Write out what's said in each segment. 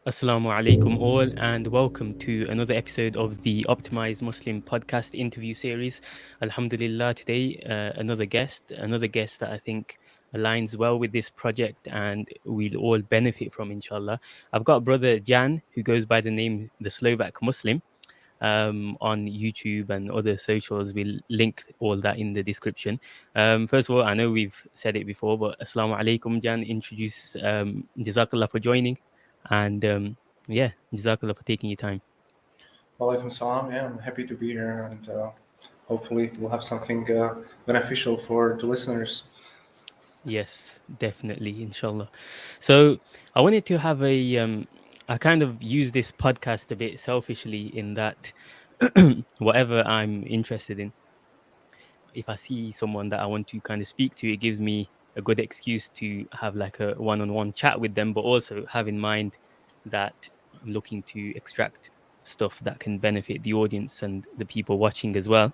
Assalamu alaikum all, and welcome to another episode of the Optimized Muslim podcast interview series. Alhamdulillah, today another guest that I think aligns well with this project and we'll all benefit from, inshallah. I've got brother Jan, who goes by the name the Slovak Muslim, on YouTube and other socials. We'll link all that in the description. First of all, I know we've said it before, but Assalamu alaikum, Jan. Introduce, Jazakallah for joining. And yeah, Jazakallah for taking your time. Walaikum salam. Yeah, I'm happy to be here, and hopefully we'll have something beneficial for the listeners. Yes, definitely, inshallah. So I wanted to have I kind of use this podcast a bit selfishly in that whatever I'm interested in, if I see someone that I want to kind of speak to, it gives me a good excuse to have like a one-on-one chat with them, but also have in mind that I'm looking to extract stuff that can benefit the audience and the people watching as well.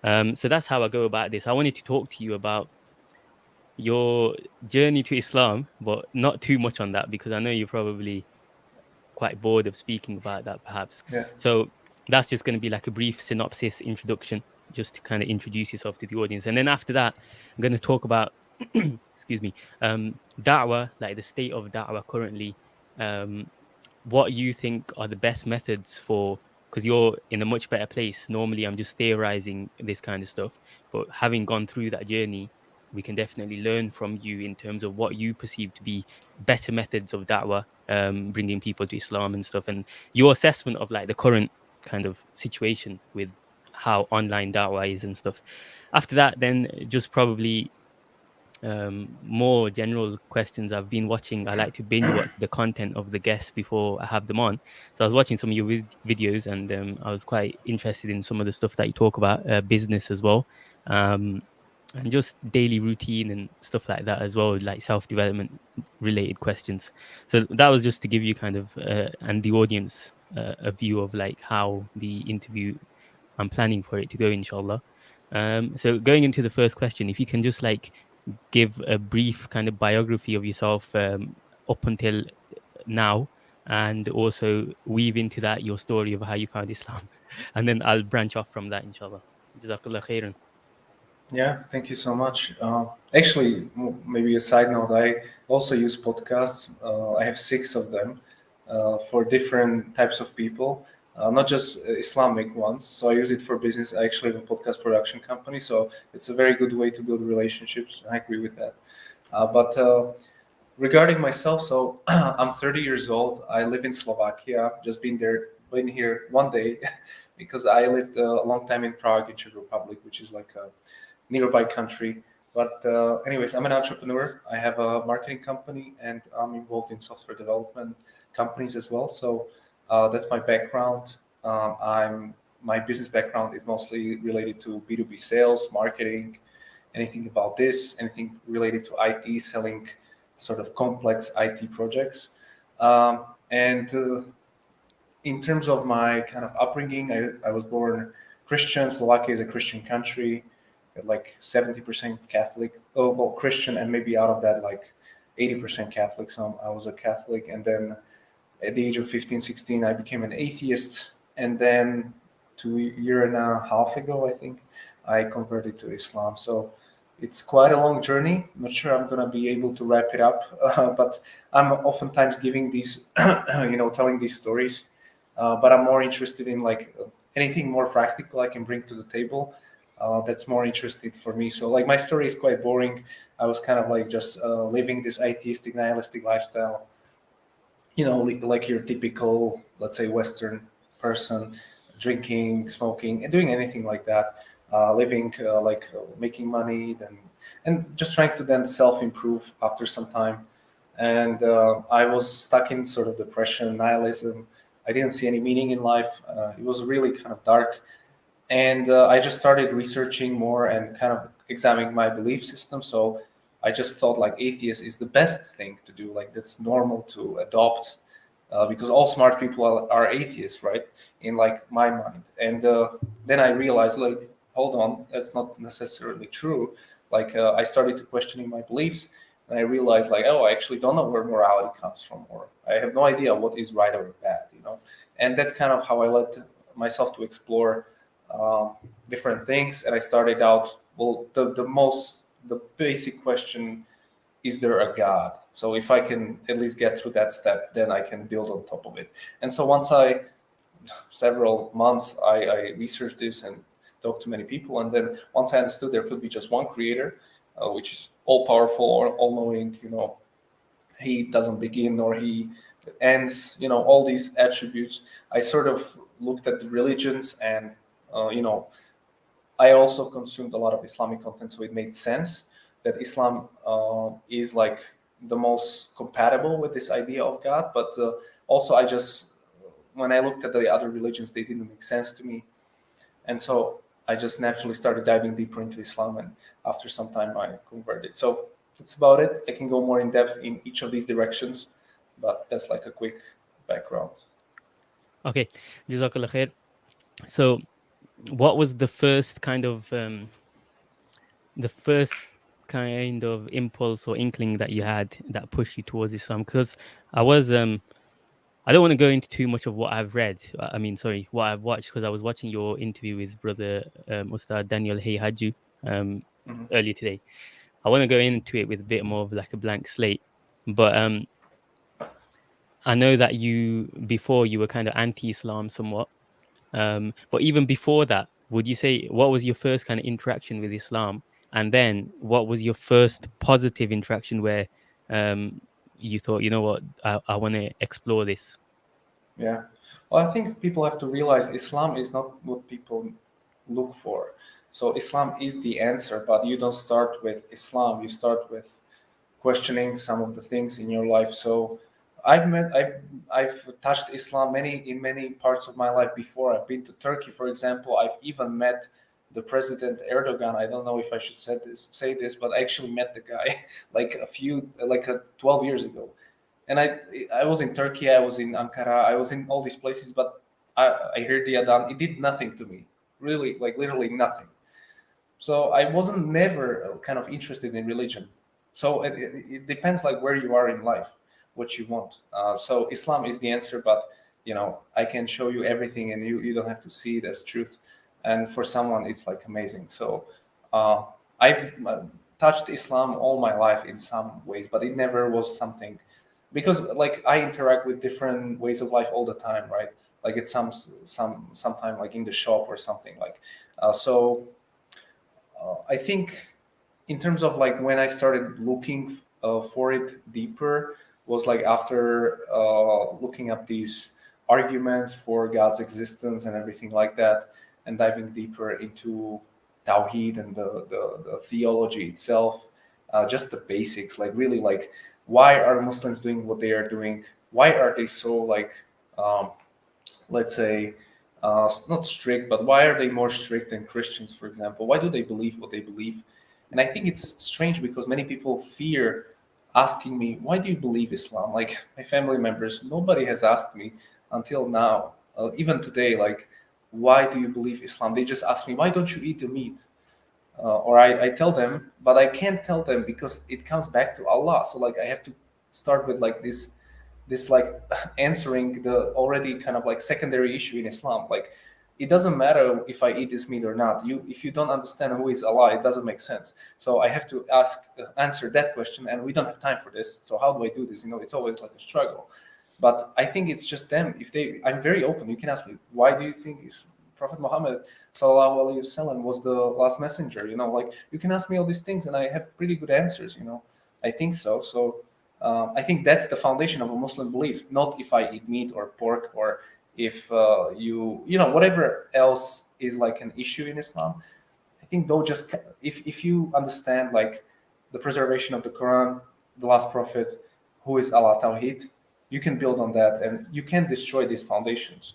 So that's how I go about this. I wanted to talk to you about your journey to Islam, but not too much on that because I know you're probably quite bored of speaking about that, perhaps. Yeah, So that's just going to be like a brief synopsis introduction, just to kind of introduce yourself to the audience. And then after that, I'm going to talk about, excuse me, da'wah, like the state of da'wah currently, um, what you think are the best methods for, because you're in a much better place. Normally, I'm just theorizing this kind of stuff, but having gone through that journey, we can definitely learn from you in terms of what you perceive to be better methods of da'wah, bringing people to Islam and stuff, and your assessment of like the current kind of situation with how online da'wah is and stuff. After that, then just probably more general questions. I've been watching, I like to binge watch the content of the guests before I have them on. So I was watching some of your videos, and I was quite interested in some of the stuff that you talk about, business as well, um, and just daily routine and stuff like that as well, like self-development related questions. So that was just to give you kind of and the audience a view of like how the interview, I'm planning for it to go, inshallah. So going into the first question, if you can just like give a brief kind of biography of yourself, up until now, and also weave into that your story of how you found Islam, and then I'll branch off from that, inshallah. Jazakallah khairan. yeah. Thank you so much. Actually, maybe a side note. I also use podcasts. I have six of them for different types of people, not just Islamic ones. So I use it for business. I actually have a podcast production company, so it's a very good way to build relationships. I agree with that. But regarding myself, so I'm 30 years old. I live in Slovakia. Just been here one day, because I lived a long time in Prague, in Czech Republic, which is like a nearby country. But anyways, I'm an entrepreneur. I have a marketing company, and I'm involved in software development companies as well. So that's my background. My business background is mostly related to B2B sales, marketing, anything about this, anything related to IT, selling sort of complex IT projects. And in terms of my kind of upbringing, I was born Christian. Slovakia is a Christian country, like 70% Catholic. Oh, well, Christian, and maybe out of that, like 80% Catholic. So I was a Catholic. And then at the age of 15, 16, I became an atheist. And then 2 year and a half ago, I think, I converted to Islam. So it's quite a long journey. Not sure I'm gonna be able to wrap it up, but I'm oftentimes giving these, telling these stories. But I'm more interested in like anything more practical I can bring to the table. That's more interesting for me. So like my story is quite boring. I was kind of like just living this atheistic, nihilistic lifestyle. Like your typical, let's say, Western person, drinking, smoking, and doing anything like that, living making money, then and just trying to then self-improve after some time. And I was stuck in sort of depression, nihilism. I didn't see any meaning in life. It was really kind of dark, and I just started researching more and kind of examining my belief system. So I just thought like atheist is the best thing to do, like that's normal to adopt, because all smart people are atheists, right? In like my mind. And then I realized, like, hold on, that's not necessarily true. Like I started to questioning my beliefs, And I realized like, oh, I actually don't know where morality comes from, or I have no idea what is right or bad, and that's kind of how I led myself to explore uh, different things. And I started out, well, the basic question, is there a God? So if I can at least get through that step, then I can build on top of it. And so several months, I researched this and talked to many people. And then once I understood there could be just one creator, which is all powerful or all knowing, he doesn't begin nor he ends, all these attributes. I sort of looked at the religions, and, I also consumed a lot of Islamic content, so it made sense that Islam is like the most compatible with this idea of God. But also, when I looked at the other religions, they didn't make sense to me, and so I just naturally started diving deeper into Islam, and after some time, I converted. So that's about it. I can go more in depth in each of these directions, but that's like a quick background. Okay, Jazakallah khair. So, what was the first kind of impulse or inkling that you had that pushed you towards Islam? Because I was I don't want to go into too much of what I've read. I mean, sorry, what I've watched, because I was watching your interview with brother Ustad Daniel Hajju um, Mhm. earlier today. I want to go into it with a bit more of like a blank slate, but I know that before you were kind of anti-Islam somewhat. But even before that, would you say what was your first kind of interaction with Islam? And then what was your first positive interaction where you thought, you know what, I want to explore this? Yeah. Well, I think people have to realize Islam is not what people look for. So Islam is the answer, but you don't start with Islam. You start with questioning some of the things in your life. So I've touched Islam in many parts of my life before. I've been to Turkey, for example. I've even met the president Erdogan. I don't know if I should say this, but I actually met the guy like 12 years ago. And I was in Turkey, I was in Ankara, I was in all these places, but I heard the Adhan. It did nothing to me, really, like literally nothing. So I wasn't never kind of interested in religion. So it depends like where you are in life, what you want. So Islam is the answer, but I can show you everything, and you don't have to see it as truth. And for someone, it's like amazing. So uh, I've touched Islam all my life in some ways, but it never was something, because like I interact with different ways of life all the time, right? Like it's sometime like in the shop or something like. So I think in terms of like when I started looking for it deeper was like after looking up these arguments for God's existence and everything like that, and diving deeper into Tawheed and the theology itself, just the basics, like really like why are Muslims doing what they are doing? Why are they so like um, let's say, not strict, but why are they more strict than Christians, for example? Why do they believe what they believe? And I think it's strange because many people fear asking me, why do you believe Islam? Like my family members, nobody has asked me until now, even today, like, why do you believe Islam? They just ask me, why don't you eat the meat? Or I tell them, but I can't tell them because it comes back to Allah. So like I have to start with like this like answering the already kind of like secondary issue in Islam. Like it doesn't matter if I eat this meat or not. If you don't understand who is Allah, it doesn't make sense. So I have to answer that question, and we don't have time for this. So how do I do this? It's always like a struggle. But I think it's just them. I'm very open. You can ask me, why do you think is Prophet Muhammad sallallahu alaihi wasallam was the last messenger? Like you can ask me all these things, and I have pretty good answers. I think so. So I think that's the foundation of a Muslim belief. Not if I eat meat or pork, or if whatever else is like an issue in Islam. I think though just if you understand like the preservation of the Quran, the last prophet, who is Allah, Tawheed, you can build on that, and you can destroy these foundations.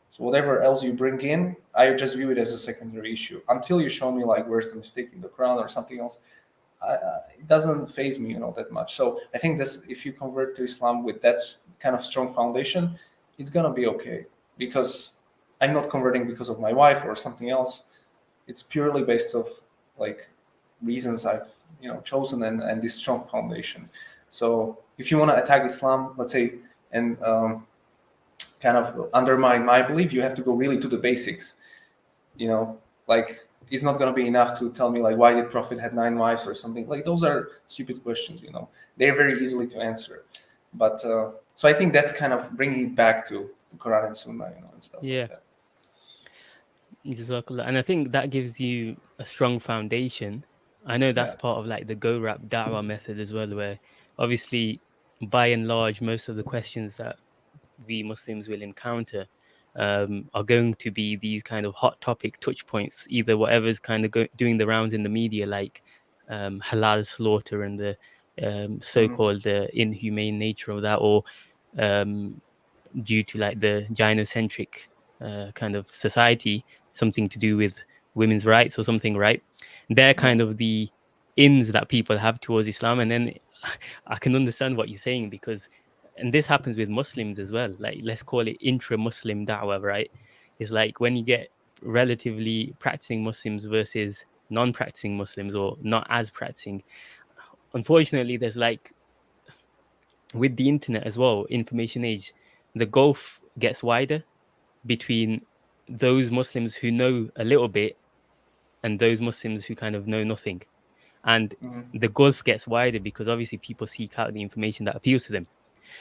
So whatever else you bring in, I just view it as a secondary issue until you show me like where's the mistake in the Quran or something else. It doesn't phase me, that much. So I think this, if you convert to Islam with that kind of strong foundation, it's gonna be okay. Because I'm not converting because of my wife or something else. It's purely based off like reasons I've chosen, and this strong foundation. So if you want to attack Islam, let's say, and kind of undermine my belief, you have to go really to the basics. Like, it's not going to be enough to tell me like why did Prophet had 9 wives or something. Like, those are stupid questions. They're very easily to answer. But so I think that's kind of bringing it back to the Quran and Sunnah, and stuff Yeah. like that. Jazakallah. And I think that gives you a strong foundation. I know that's Yeah. part of like the go rap da'wah method as well, where obviously by and large most of the questions that we Muslims will encounter are going to be these kind of hot topic touch points, either whatever's kind of doing the rounds in the media, like halal slaughter and the so-called inhumane nature of that, or due to like the gynocentric kind of society, something to do with women's rights or something, right? They're kind of the ins that people have towards Islam. And then I can understand what you're saying, because, and this happens with Muslims as well, like let's call it intra-Muslim da'wah, right? It's like when you get relatively practicing Muslims versus non-practicing Muslims, or not as practicing, unfortunately there's like, with the internet as well, information age, the gulf gets wider between those Muslims who know a little bit and those Muslims who kind of know nothing. And the gulf gets wider because obviously people seek out the information that appeals to them.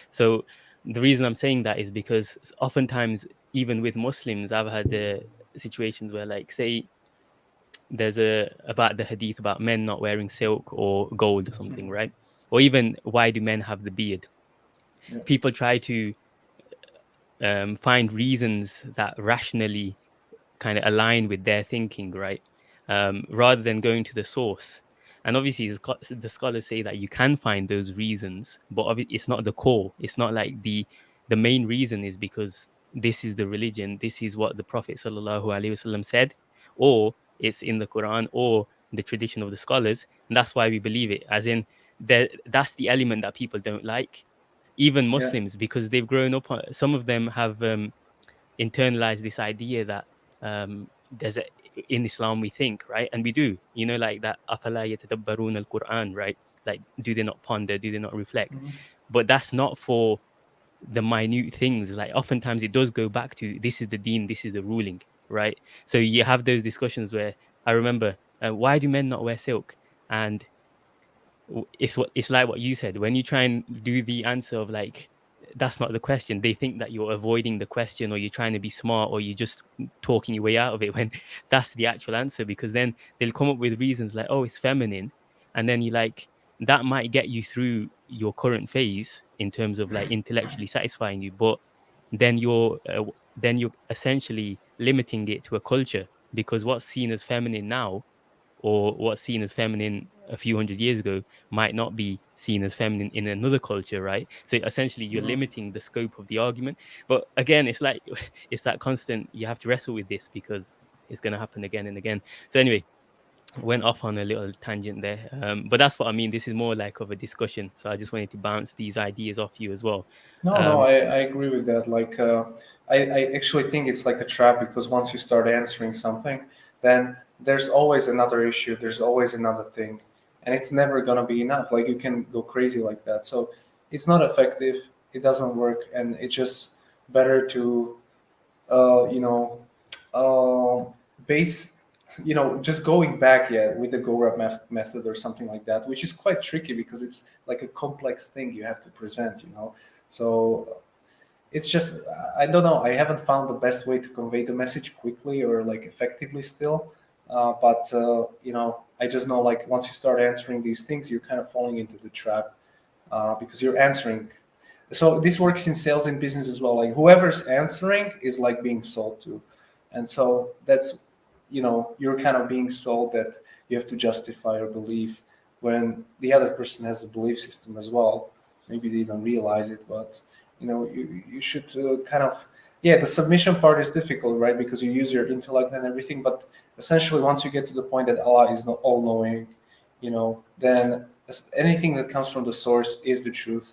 So the reason I'm saying that is because oftentimes, even with Muslims, I've had situations where, like, say, there's about the hadith about men not wearing silk or gold or something, right? Or even why do men have the beard? Yeah. People try to find reasons that rationally kind of align with their thinking, right? Rather than going to the source. And obviously, the scholars say that you can find those reasons, but it's not the core. It's not like the main reason is because this is the religion, this is what the Prophet sallallahu alaihi wasallam said, or it's in the Quran or the tradition of the scholars, and that's why we believe it. As in, that's the element that people don't like, even Yeah. Muslims, because they've grown up. Some of them have internalized this idea that there's in Islam we think, right, and we do, like that afala yatadabbarun al-Quran, right? Like, do they not ponder, do they not reflect? But that's not for the minute things. Like, oftentimes it does go back to, this is the deen, this is the ruling, right? So you have those discussions where I remember, why do men not wear silk? And it's like what you said, when you try and do the answer of like, that's not the question, they think that you're avoiding the question, or you're trying to be smart, or you're just talking your way out of it, when that's the actual answer. Because then they'll come up with reasons like, oh, it's feminine, and then you like, that might get you through your current phase in terms of like intellectually satisfying you, but then you're essentially limiting it to a culture, because what's seen as feminine now, or what's seen as feminine a few hundred years ago, might not be seen as feminine in another culture, right? So essentially you're limiting the scope of the argument. But again, it's like it's that constant, you have to wrestle with this, because it's going to happen again and again. So anyway, went off on a little tangent there, but that's what I mean. This is more like of a discussion, so I just wanted to bounce these ideas off you as well. No, I agree with that. Like, I actually think it's like a trap, because once you start answering something, then there's always another issue, there's always another thing, and it's never gonna be enough. Like, you can go crazy like that. So it's not effective. It doesn't work, and it's just better to, uh, you know, uh, base, just going back, yeah, with the go method or something like that, which is quite tricky because it's like a complex thing you have to present. So it's just, I don't know, I haven't found the best way to convey the message quickly or like effectively still. But I just know, like, once you start answering these things, you're kind of falling into the trap, because you're answering. So this works in sales and business as well. Like, whoever's answering is like being sold to, and so that's, you're kind of being sold that you have to justify your belief when the other person has a belief system as well. Maybe they don't realize it, but you should kind of, yeah, the submission part is difficult, right? Because you use your intellect and everything, but essentially once you get to the point that Allah is not all knowing, then anything that comes from the source is the truth.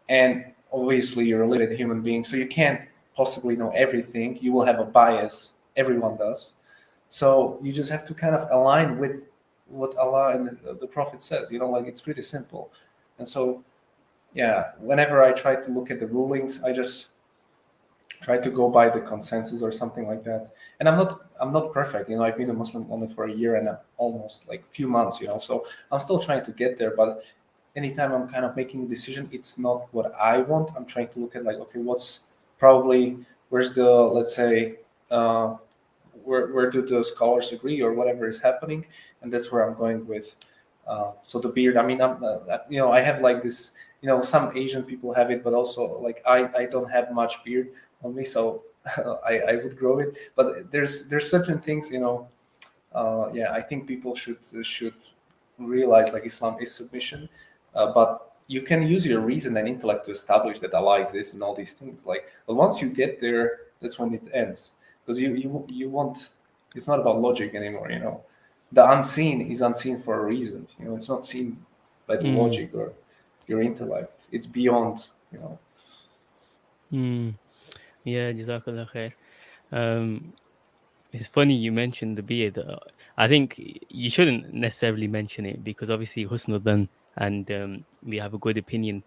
And obviously you're a limited human being, so you can't possibly know everything. You will have a bias, everyone does. So you just have to kind of align with what Allah and the Prophet says. Like it's pretty simple. And so, yeah, whenever I try to look at the rulings, I just try to go by the consensus or something like that. And I'm not perfect. I've been a Muslim only for a year and almost like few months. So I'm still trying to get there. But anytime I'm kind of making a decision, it's not what I want. I'm trying to look at like, okay, what's probably where's the, let's say, uh, where do the scholars agree or whatever is happening, and that's where I'm going with. So the beard. I mean, I have like this. Some Asian people have it, but also like I don't have much beard on me, so I would grow it. But there's certain things. Yeah, I think people should realize like Islam is submission, but you can use your reason and intellect to establish that Allah exists and all these things. Like, but once you get there, that's when it ends, because you want. It's not about logic anymore. The unseen is unseen for a reason. It's not seen by the Mm. logic or your intellect. It's beyond. Mm. Yeah, Jazakallah khair. Um, it's funny you mentioned the beard. I think you shouldn't necessarily mention it because obviously husnudan and we have a good opinion.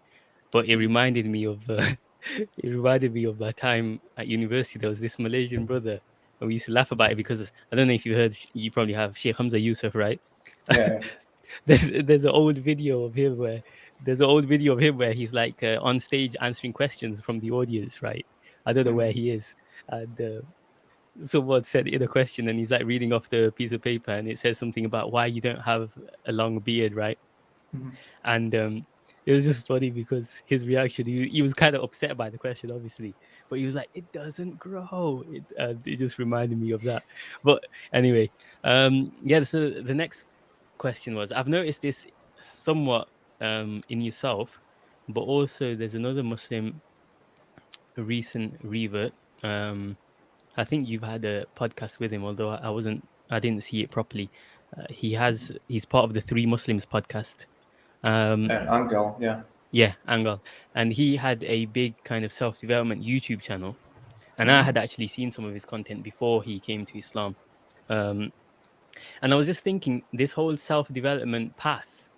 But it reminded me of it reminded me of my time at university. There was this Malaysian brother, and we used to laugh about it because I don't know if you heard. You probably have Sheikh Hamza Yusuf, right? Yeah. There's an old video of him where he's like on stage answering questions from the audience, right? I don't know Mhm. where he is, and someone said in a question, and he's like reading off the piece of paper, and it says something about why you don't have a long beard, right? Mhm. And it was just funny because his reaction, he was kind of upset by the question, obviously, but he was like, it doesn't grow. It just reminded me of that. But anyway, yeah, so the next question was, I've noticed this somewhat in yourself, but also there's another Muslim, a recent revert. I think you've had a podcast with him, although I didn't see it properly. He's part of the Three Muslims podcast. Um, Angel. Yeah. Yeah, Angle. And he had a big kind of self-development YouTube channel. And I Mhm. had actually seen some of his content before he came to Islam. Um, and I was just thinking, this whole self-development path,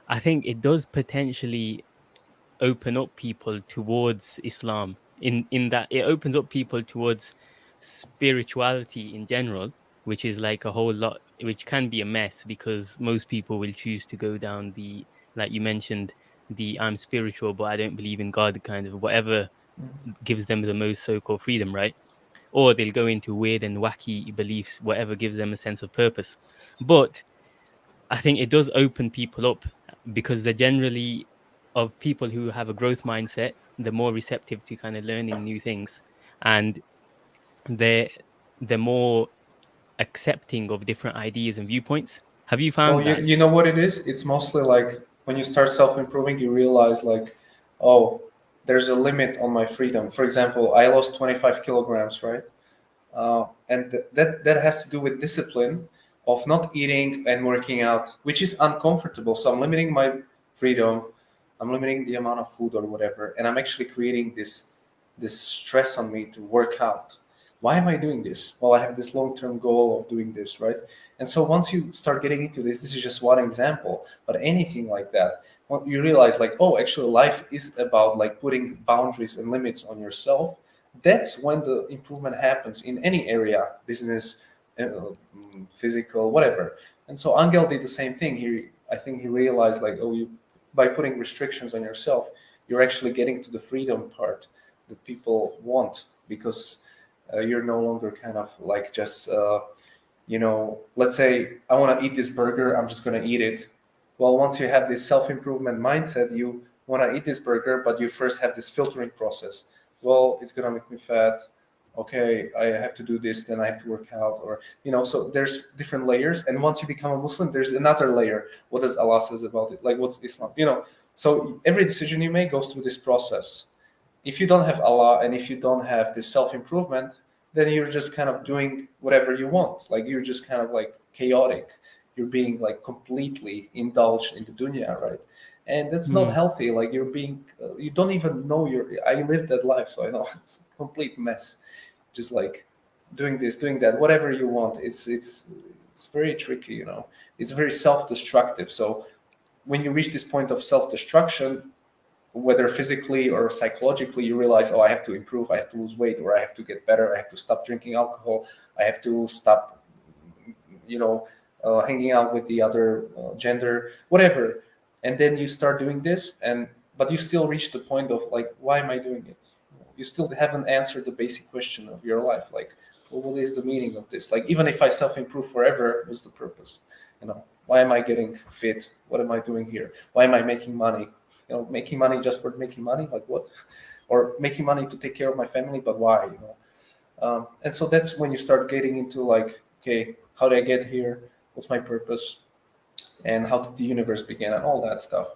I think it does potentially open up people towards Islam in that it opens up people towards spirituality in general, which is like a whole lot, which can be a mess because most people will choose to go down the, like you mentioned, the I'm spiritual but I don't believe in God kind of whatever gives them the most so-called freedom, right? Or they'll go into weird and wacky beliefs, whatever gives them a sense of purpose. But I think it does open people up because they're generally of people who have a growth mindset, they're more receptive to kind of learning new things, and they're they're more accepting of different ideas and viewpoints. Have you Well, found you, that? you know what it is? It's mostly like when you start self improving, you realize, like, oh, there's a limit on my freedom. For example, I lost 25 kilograms, right? And that has to do with discipline of not eating and working out, which is uncomfortable. So I'm limiting my freedom. I'm limiting the amount of food or whatever, and I'm actually creating this stress on me to work out. Why am I doing this? Well, I have this long-term goal of doing this, right? And so once you start getting into this is just one example, but anything like that, when you realize like, oh, actually life is about like putting boundaries and limits on yourself. That's when the improvement happens in any area, business, physical, whatever. And so Angel did the same thing. I think he realized like, oh, by putting restrictions on yourself, you're actually getting to the freedom part that people want, because you're no longer kind of like just let's say I want to eat this burger, I'm just going to eat it. Well, once you have this self-improvement mindset, you want to eat this burger, but you first have this filtering process. Well, it's going to make me fat. Okay, I have to do this, then I have to work out, or so there's different layers. And once you become a Muslim, there's another layer. What does Allah says about it? Like, what's Islam? So every decision you make goes through this process. If you don't have Allah and if you don't have this self-improvement, then you're just kind of doing whatever you want. Like, you're just kind of like chaotic. You're being like completely indulged in the dunya, right? And that's not Hmm. healthy. Like, you're being, you don't even know I lived that life, so I know it's a complete mess. Just like doing this, doing that, whatever you want. It's very tricky. it's very self-destructive. So when you reach this point of self-destruction, whether physically or psychologically, you realize, oh, I have to improve, I have to lose weight, or I have to get better, I have to stop drinking alcohol, I have to stop, hanging out with the other gender, whatever. And then you start doing this, but you still reach the point of like, why am I doing it? You still haven't answered the basic question of your life, like, well, what is the meaning of this? Like, even if I self-improve forever, what's the purpose? Why am I getting fit? What am I doing here? Why am I making money? Making money just for making money, like what? Or making money to take care of my family, but why? And so that's when you start getting into like, okay, how did I get here? What's my purpose? And how did the universe begin? And all that stuff.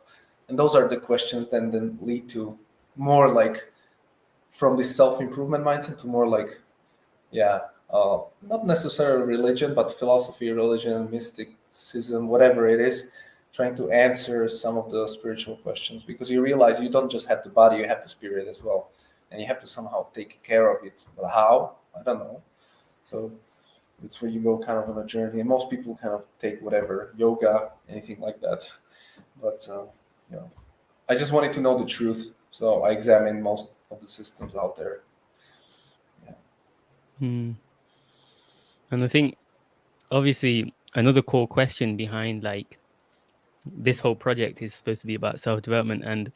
And those are the questions then lead to more like from this self-improvement mindset to more like, not necessarily religion, but philosophy, religion, mysticism, whatever it is, trying to answer some of the spiritual questions, because you realize you don't just have the body, you have the spirit as well, and you have to somehow take care of it. But how? I don't know. So that's where you go kind of on a journey, and most people kind of take whatever, yoga, anything like that. But I just wanted to know the truth, so I examined most of the systems out there. And I think obviously another core question behind like this whole project is supposed to be about self-development, and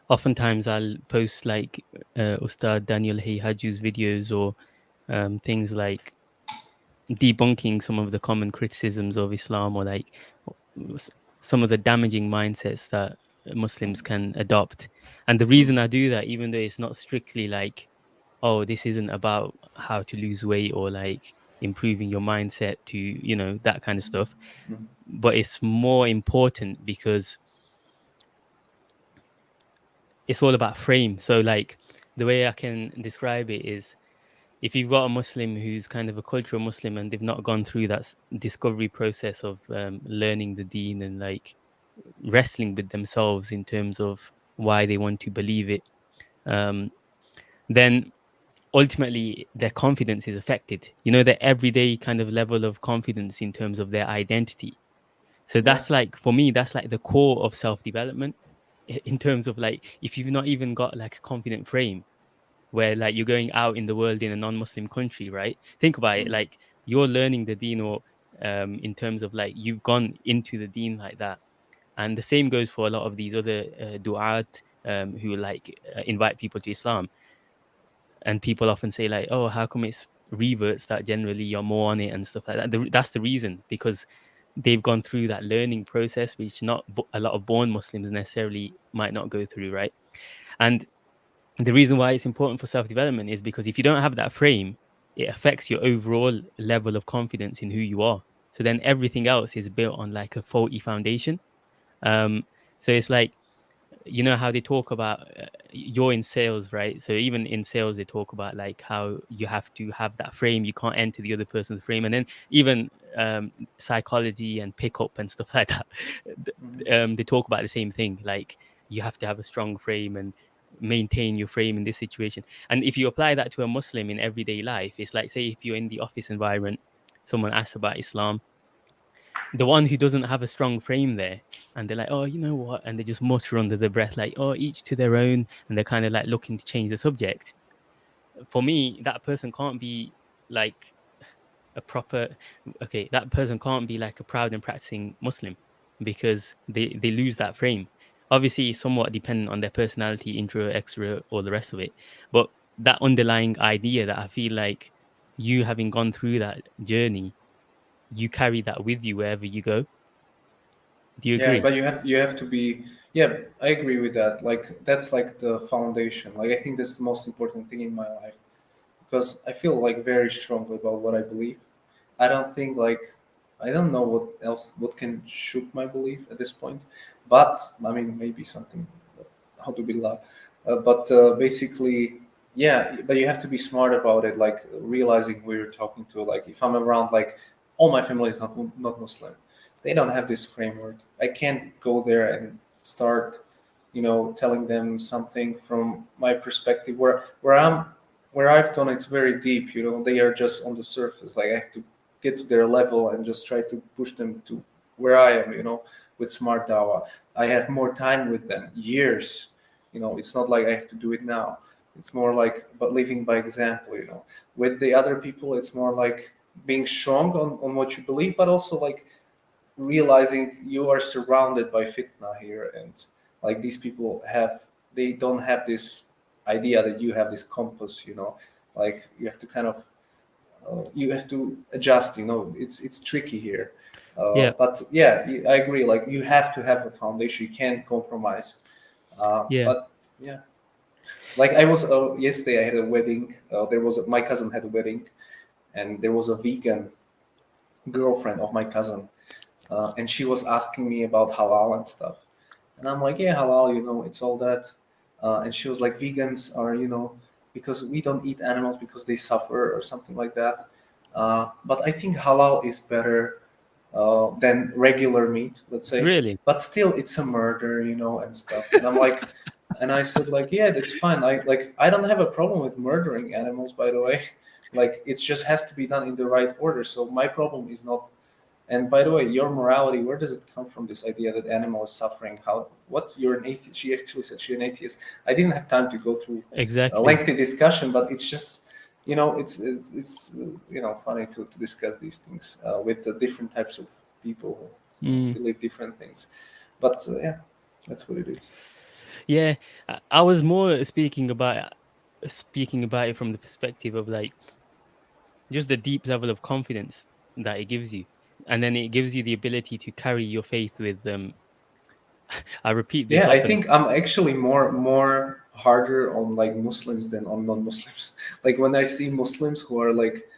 oftentimes I'll post like Ustad Daniel Haju's videos or things like debunking some of the common criticisms of Islam, or like some of the damaging mindsets that Muslims can adopt. And the reason I do that, even though it's not strictly like, oh, this isn't about how to lose weight or like improving your mindset to, that kind of stuff, but it's more important because it's all about frame. So like the way I can describe it is, if you've got a Muslim who's kind of a cultural Muslim and they've not gone through that discovery process of learning the deen and like wrestling with themselves in terms of why they want to believe it, then ultimately their confidence is affected. Their everyday kind of level of confidence in terms of their identity. So Yeah. that's like, for me, that's like the core of self-development, in terms of like, if you've not even got like a confident frame where like you're going out in the world in a non-Muslim country, right? Think about it, like you're learning the deen, or in terms of like you've gone into the deen like that. And the same goes for a lot of these other du'at who like invite people to Islam. And people often say like, oh, how come it's reverts that generally you're more on it and stuff like that? That's the reason, because they've gone through that learning process, which not a lot of born Muslims necessarily might not go through, right? And the reason why it's important for self-development is because if you don't have that frame, it affects your overall level of confidence in who you are. So then everything else is built on like a faulty foundation. So it's like, how they talk about you're in sales, right? So even in sales, they talk about like how you have to have that frame. You can't enter the other person's frame. And then even psychology and pickup and stuff like that, they talk about the same thing. Like you have to have a strong frame and maintain your frame in this situation. And if you apply that to a Muslim in everyday life, it's like, say, if you're in the office environment, someone asks about Islam, the one who doesn't have a strong frame there, and they're like, oh, you know what, and they just mutter under their breath like, oh, each to their own, and they're kind of like looking to change the subject. For me, that person can't be like a proper, okay, that person can't be like a proud and practicing Muslim, because they lose that frame. Obviously somewhat dependent on their personality, intro, extra, or the rest of it, but that underlying idea that I feel like, you having gone through that journey, you carry that with you wherever you go. Do you Yeah, agree? but you have to be. Yeah, I agree with that. Like that's like the foundation. Like I think that's the most important thing in my life, because I feel like very strongly about what I believe. I don't think like I don't know what can shook my belief at this point, but I mean maybe something how to build up. But basically, yeah. But you have to be smart about it, like realizing who you're talking to. Like if I'm around, like all my family is not Muslim, they don't have this framework. I can't go there and start, telling them something from my perspective where I've gone. It's very deep. They are just on the surface. Like I have to get to their level and just try to push them to where I am, with smart Dawah. I have more time with them, years. It's not like I have to do it now. It's more like but living by example. With the other people, it's more like being strong on what you believe, but also like realizing you are surrounded by fitna here, and like these people they don't have this idea that you have this compass. Like you have to kind of you have to adjust. It's tricky here. Yeah, But yeah, I agree. Like you have to have a foundation. You can't compromise. yeah, But yeah, like I was yesterday. I had a wedding. My cousin had a wedding, and there was a vegan girlfriend of my cousin, and she was asking me about halal and stuff. And I'm like, yeah, halal, it's all that. And she was like, vegans are, because we don't eat animals because they suffer or something like that. But I think halal is better than regular meat, let's say. really. But still, it's a murder, and stuff. And I'm like, and I said like, yeah, that's fine. I don't have a problem with murdering animals, by the way. Like it just has to be done in the right order. So my problem is not. And by the way, your morality, where does it come from? This idea that animal is suffering? What? You're an atheist? She actually said she's an atheist. I didn't have time to go through a Exactly. lengthy discussion, but it's just, it's funny to discuss these things with the different types of people who Mm. believe different things. But yeah, that's what it is. Yeah, I was more speaking about it from the perspective of like just the deep level of confidence that it gives you, and then it gives you the ability to carry your faith with I repeat this Yeah, I often. think I'm actually more harder on like Muslims than on non-Muslims. Like when I see Muslims who are like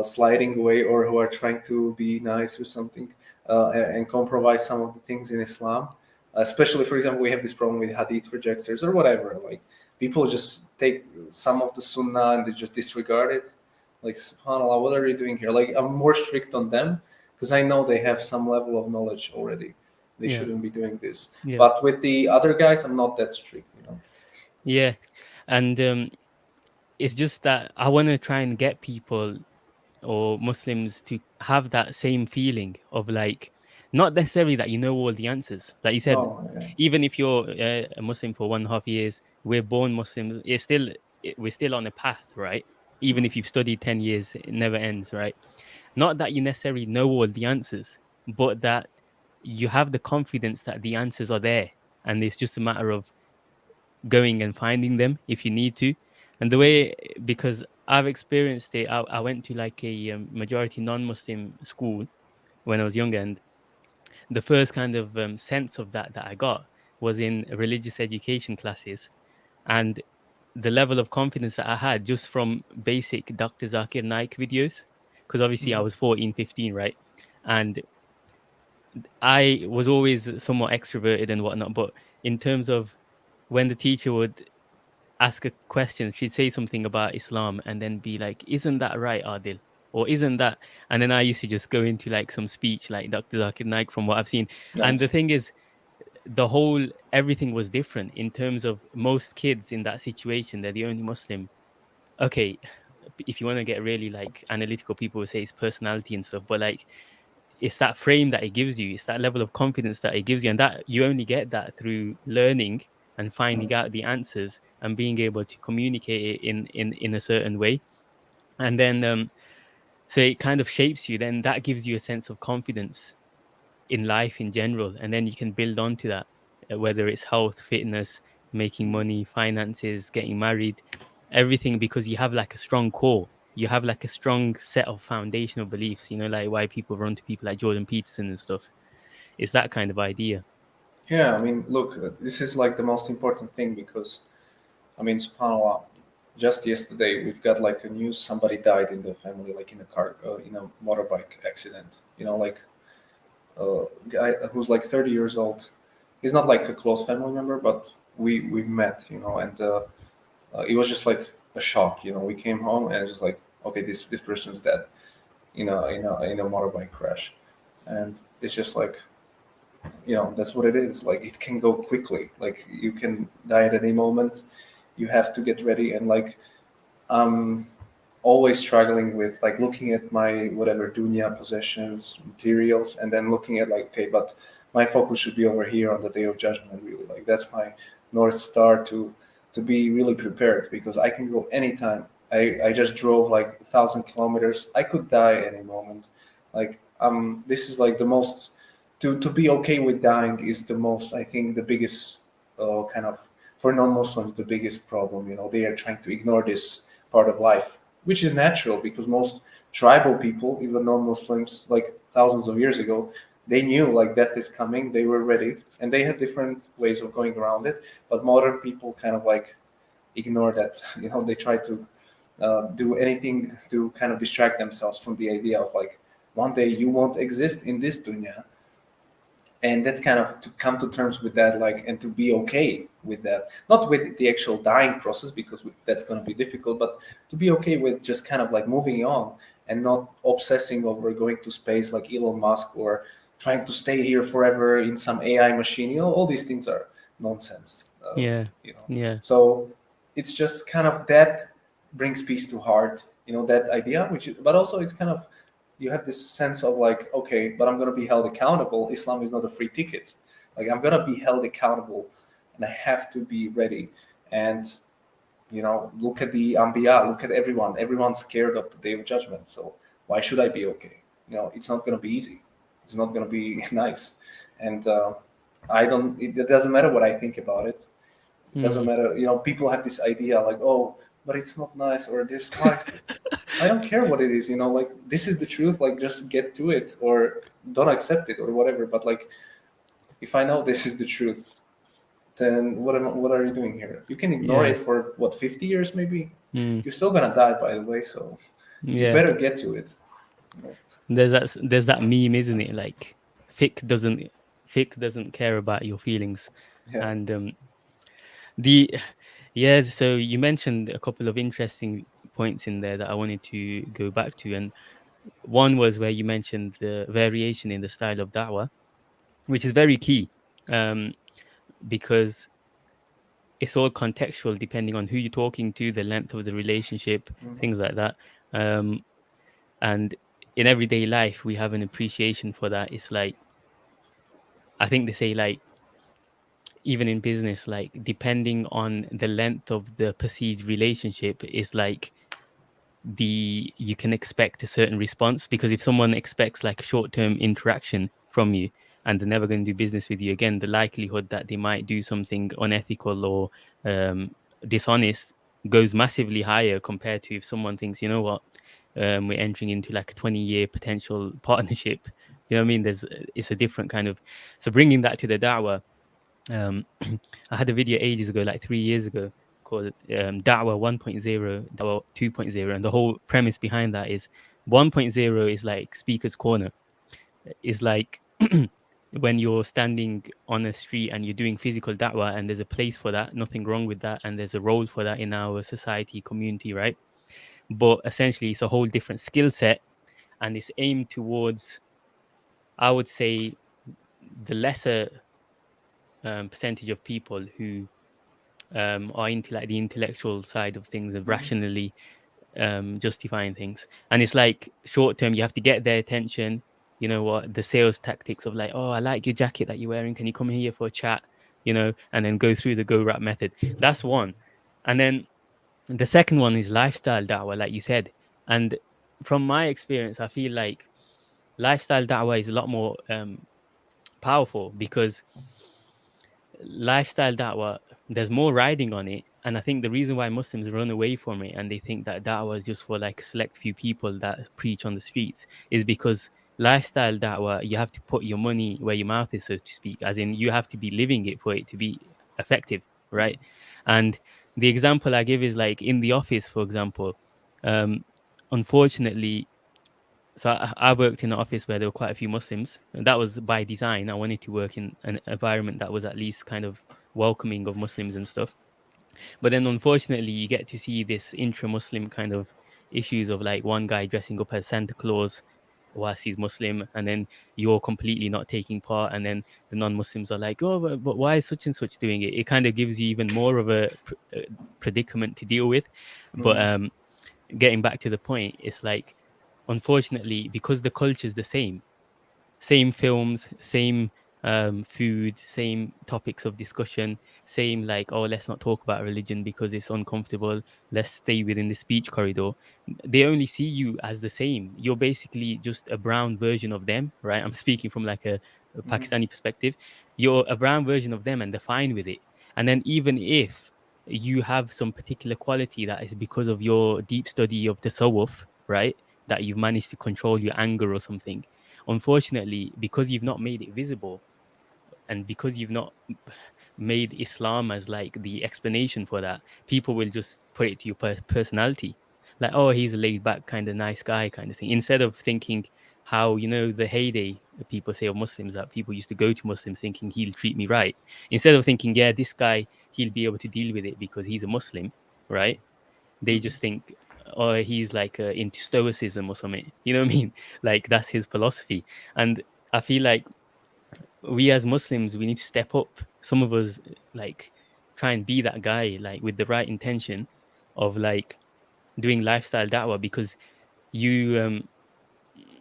sliding away or who are trying to be nice or something and compromise some of the things in Islam. Especially, for example, we have this problem with hadith rejectors or whatever. Like people just take some of the sunnah and they just disregard it. Like, subhanAllah, what are you doing here? Like, I'm more strict on them because I know they have some level of knowledge already. They Yeah, shouldn't be doing this. yeah, But with the other guys, I'm not that strict. yeah, and it's just that I want to try and get people or Muslims to have that same feeling of like, not necessarily that you know all the answers. Like you said, No, yeah. even if you're a Muslim for 1.5 years, we're born Muslims. We're still on a path, right? Even if you've studied 10 years, it never ends, right? Not that you necessarily know all the answers, but that you have the confidence that the answers are there, and it's just a matter of going and finding them if you need to. And the way, because I've experienced it, I went to like a majority non-Muslim school when I was younger, and the first kind of sense of that I got was in religious education classes, and the level of confidence that I had just from basic Dr. Zakir Naik videos, because obviously I Mhm. was 14, 15, right? And I was always somewhat extroverted and whatnot, but in terms of when the teacher would ask a question, she'd say something about Islam and then be like, "Isn't that right, Adil?" Or isn't that? And then I used to just go into like some speech like Dr. Zakir Naik from what I've seen. And the Nice. thing is, everything was different in terms of most kids in that situation. They're the only Muslim. Okay, if you want to get really like analytical, people will say it's personality and stuff, but like it's that frame that it gives you, it's that level of confidence that it gives you, and that you only get that through learning and finding out the answers and being able to communicate it in a certain way. And then so it kind of shapes you, then that gives you a sense of confidence in life in general, and then you can build onto that, whether it's health, fitness, making money, finances, getting married, everything, because you have like a strong core, you have like a strong set of foundational beliefs, like why people run to people like Jordan Peterson and stuff. It's that kind of idea. Yeah, I mean, look, this is like the most important thing because, I mean, subhanAllah, just yesterday we've got like a news somebody died in the family, like in a motorbike accident. Like a guy who's like 30 years old. He's not like a close family member, but we've met, and it was just like a shock. We came home and it's just like, okay, this person's dead in a motorbike crash, and it's just like that's what it is. Like it can go quickly. Like you can die at any moment. You have to get ready and like um always struggling with like looking at my whatever dunya possessions, materials, and then looking at like, okay, but my focus should be over here on the day of judgment. Really, like that's my north star to be really prepared, because I can go anytime. I just drove like 1,000 kilometers. I could die any moment. Like this is like the most to be okay with dying is the most, I think, the biggest kind of, for non-Muslims, the biggest problem. You know, they are trying to ignore this part of life, which is natural because most tribal people, even non-Muslims, like thousands of years ago, they knew like death is coming. They were ready, and they had different ways of going around it. But modern people kind of like ignore that. You know, they try to do anything to kind of distract themselves from the idea of like one day you won't exist in this dunya, and that's kind of to come to terms with that, like, and to be okay with that, not with the actual dying process because that's going to be difficult, but to be okay with just kind of like moving on and not obsessing over going to space like Elon Musk, or trying to stay here forever in some AI machine. You know, all these things are nonsense. Yeah. You know, Yeah. so it's just kind of that brings peace to heart. You know, that idea, but also it's kind of, you have this sense of like, okay, but I'm going to be held accountable. Islam is not a free ticket. Like, I'm going to be held accountable, and I have to be ready. And you know, look at the Anbiya, look at everyone. Everyone's scared of the day of judgment. So why should I be okay? You know, it's not going to be easy. It's not going to be nice. And I don't. It doesn't matter what I think about it. It doesn't Mm. matter. You know, people have this idea like, oh, but it's not nice, or this. Why is it? I don't care what it is. You know, like, this is the truth. Like, just get to it, or don't accept it, or whatever. But like, if I know this is the truth, then what are you doing here? You can ignore Yeah. it for what, 50 years maybe. Mm. You're still gonna die, by the way. So you Yeah. better get to it. You know? There's that meme, isn't it? Like, fiqh doesn't fiqh doesn't care about your feelings. Yeah. And the yeah, so you mentioned a couple of interesting points in there that I wanted to go back to. And one was where you mentioned the variation in the style of da'wah, which is very key, um, because it's all contextual depending on who you're talking to, the length of the relationship, Mhm. things like that. Um, and in everyday life, we have an appreciation for that. It's like, I think they say, like, even in business, like, depending on the length of the perceived relationship, is like you can expect a certain response. Because if someone expects like short-term interaction from you and they're never going to do business with you again, the likelihood that they might do something unethical or dishonest goes massively higher, compared to if someone thinks, you know what, we're entering into like a 20-year potential partnership. You know what I mean? It's a different kind of. So bringing that to the da'wah, um, I had a video ages ago, like 3 years ago, called Dawah 1.0, Dawah 2.0. And the whole premise behind that is 1.0 is like Speaker's Corner. Is like when you're standing on a street and you're doing physical da'wah, and there's a place for that, nothing wrong with that. And there's a role for that in our society, community, right? But essentially, it's a whole different skill set, and it's aimed towards, I would say, the lesser percentage of people who are into like the intellectual side of things, of Mhm. rationally justifying things. And it's like short term, you have to get their attention. You know what, the sales tactics of like, oh, I like your jacket that you're wearing, can you come here for a chat? You know, and then go through the go rap method. That's one. And then the second one is lifestyle da'wah, like you said. And from my experience, I feel like lifestyle da'wah is a lot more powerful, because lifestyle da'wah, there's more riding on it. And I think the reason why Muslims run away from it, and they think that da'wah is just for like select few people that preach on the streets, is because lifestyle da'wah, you have to put your money where your mouth is, so to speak, as in you have to be living it for it to be effective, right? And the example I give is like in the office, for example. um Unfortunately, so I worked in an office where there were quite a few Muslims, and that was by design. I wanted to work in an environment that was at least kind of welcoming of Muslims and stuff. But then, unfortunately, you get to see this intra-Muslim kind of issues of like one guy dressing up as Santa Claus whilst he's Muslim, and then you're completely not taking part, and then the non-Muslims are like, oh, but why is such and such doing it? It kind of gives you even more of a predicament to deal with. But Mhm. getting back to the point, it's like, unfortunately, because the culture is the same films, same food, same topics of discussion, same like, oh, let's not talk about religion because it's uncomfortable. Let's stay within the speech corridor. They only see you as the same. You're basically just a brown version of them, right? I'm speaking from like a Mhm. Pakistani perspective. You're a brown version of them, and they're fine with it. And then even if you have some particular quality that is because of your deep study of the tasawwuf, right? That you've managed to control your anger or something, unfortunately, because you've not made it visible, and because you've not made Islam as like the explanation for that, people will just put it to your personality. Like, oh, he's a laid back, kind of nice guy, kind of thing. Instead of thinking how, the heyday people say of Muslims, that people used to go to Muslims thinking he'll treat me right. Instead of thinking, yeah, this guy, he'll be able to deal with it because he's a Muslim, right? They Mhm. just think, oh, he's like into stoicism or something. You know what I mean? Like that's his philosophy. And I feel like we as Muslims, we need to step up. Some of us like try and be that guy, like with the right intention of like doing lifestyle da'wah, because you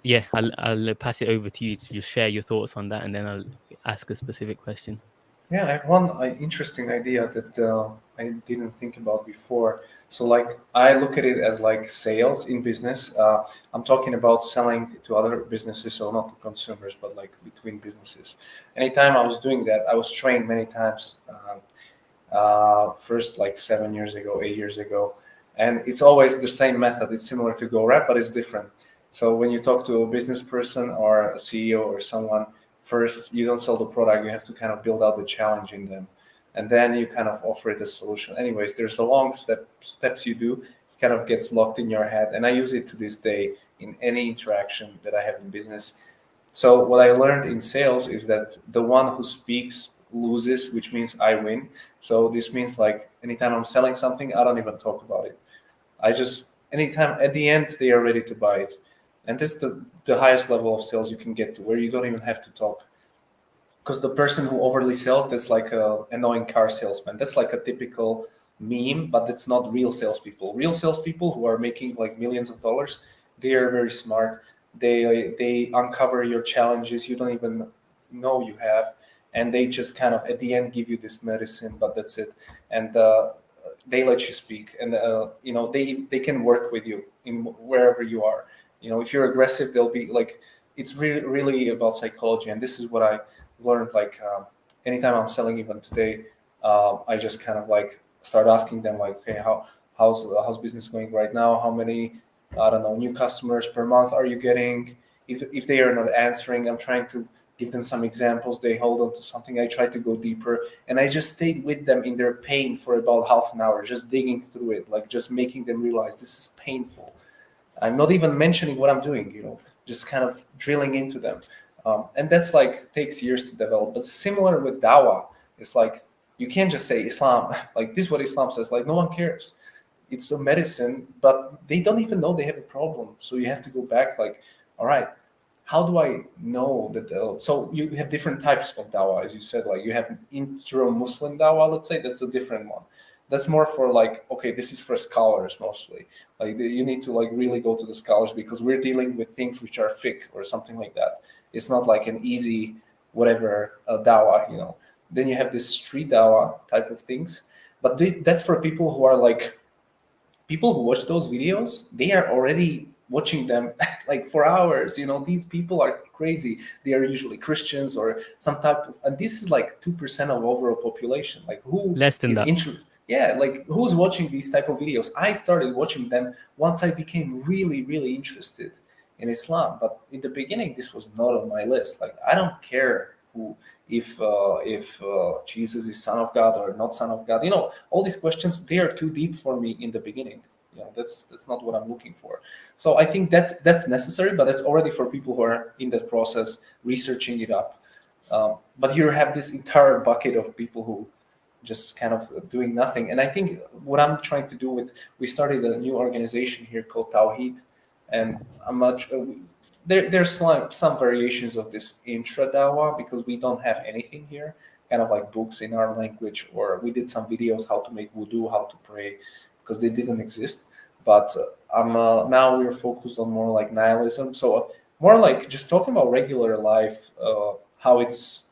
yeah, I'll pass it over to you to just share your thoughts on that, and then I'll ask a specific question. Yeah, I have one interesting idea that I didn't think about before. So, like, I look at it as like sales in business. I'm talking about selling to other businesses, so not to consumers, but like between businesses. Anytime I was doing that, I was trained many times. First, like 7 years ago, 8 years ago, and it's always the same method. It's similar to Go Rap, but it's different. So when you talk to a business person or a CEO or someone, first you don't sell the product. You have to kind of build out the challenge in them, and then you kind of offer the solution. Anyways, there's a long steps you do. It kind of gets locked in your head, and I use it to this day in any interaction that I have in business. So what I learned in sales is that the one who speaks loses, which means I win. So this means like anytime I'm selling something, I don't even talk about it. I just anytime at the end they are ready to buy it. And that's the highest level of sales you can get to, where you don't even have to talk. Because the person who overly sells, that's like a annoying car salesman. That's like a typical meme, but that's not real salespeople. Real salespeople who are making like millions of dollars, they are very smart. They uncover your challenges you don't even know you have, and they just kind of at the end give you this medicine, but that's it. And they let you speak, and they can work with you in wherever you are. If you're aggressive, they'll be like, it's really about psychology, and this is what I learned. Like anytime I'm selling, even today, I just kind of like start asking them like, okay, how's business going right now? How many, I don't know, new customers per month are you getting? If they are not answering, I'm trying to give them some examples. They hold on to something. I try to go deeper, and I just stayed with them in their pain for about half an hour, just digging through it, like just making them realize this is painful. I'm not even mentioning what I'm doing, just kind of drilling into them. And that's like takes years to develop. But similar with Dawah, it's like you can't just say Islam, like this is what Islam says, like no one cares. It's a medicine, but they don't even know they have a problem. So you have to go back, like, all right, how do I know that? So you have different types of dawah, as you said. Like you have intro-Muslim dawah, let's say, that's a different one. That's more for like, okay, this is for scholars mostly. Like you need to like really go to the scholars because we're dealing with things which are fiqh or something like that. It's not like an easy whatever dawah. Then you have this street dawah type of things, but that's for people who are like people who watch those videos, they are already watching them like for hours. These people are crazy. They are usually Christians or some type of, and this is like 2% of overall population. Like who Less than is that. interested? Yeah, like who's watching these type of videos? I started watching them once I became really, really interested in Islam. But in the beginning, this was not on my list. Like I don't care who, if Jesus is Son of God or not Son of God. All these questions, they are too deep for me in the beginning. That's not what I'm looking for. So I think that's necessary, but that's already for people who are in that process researching it up. But you have this entire bucket of people who just kind of doing nothing. And I think what I'm trying to do with, we started a new organization here called Tawheed, and I'm not there's some variations of this intra dawa because we don't have anything here, kind of like books in our language, or we did some videos how to make wudu, how to pray, because they didn't exist. but I'm now we're focused on more like nihilism. So more like just talking about regular life, how it's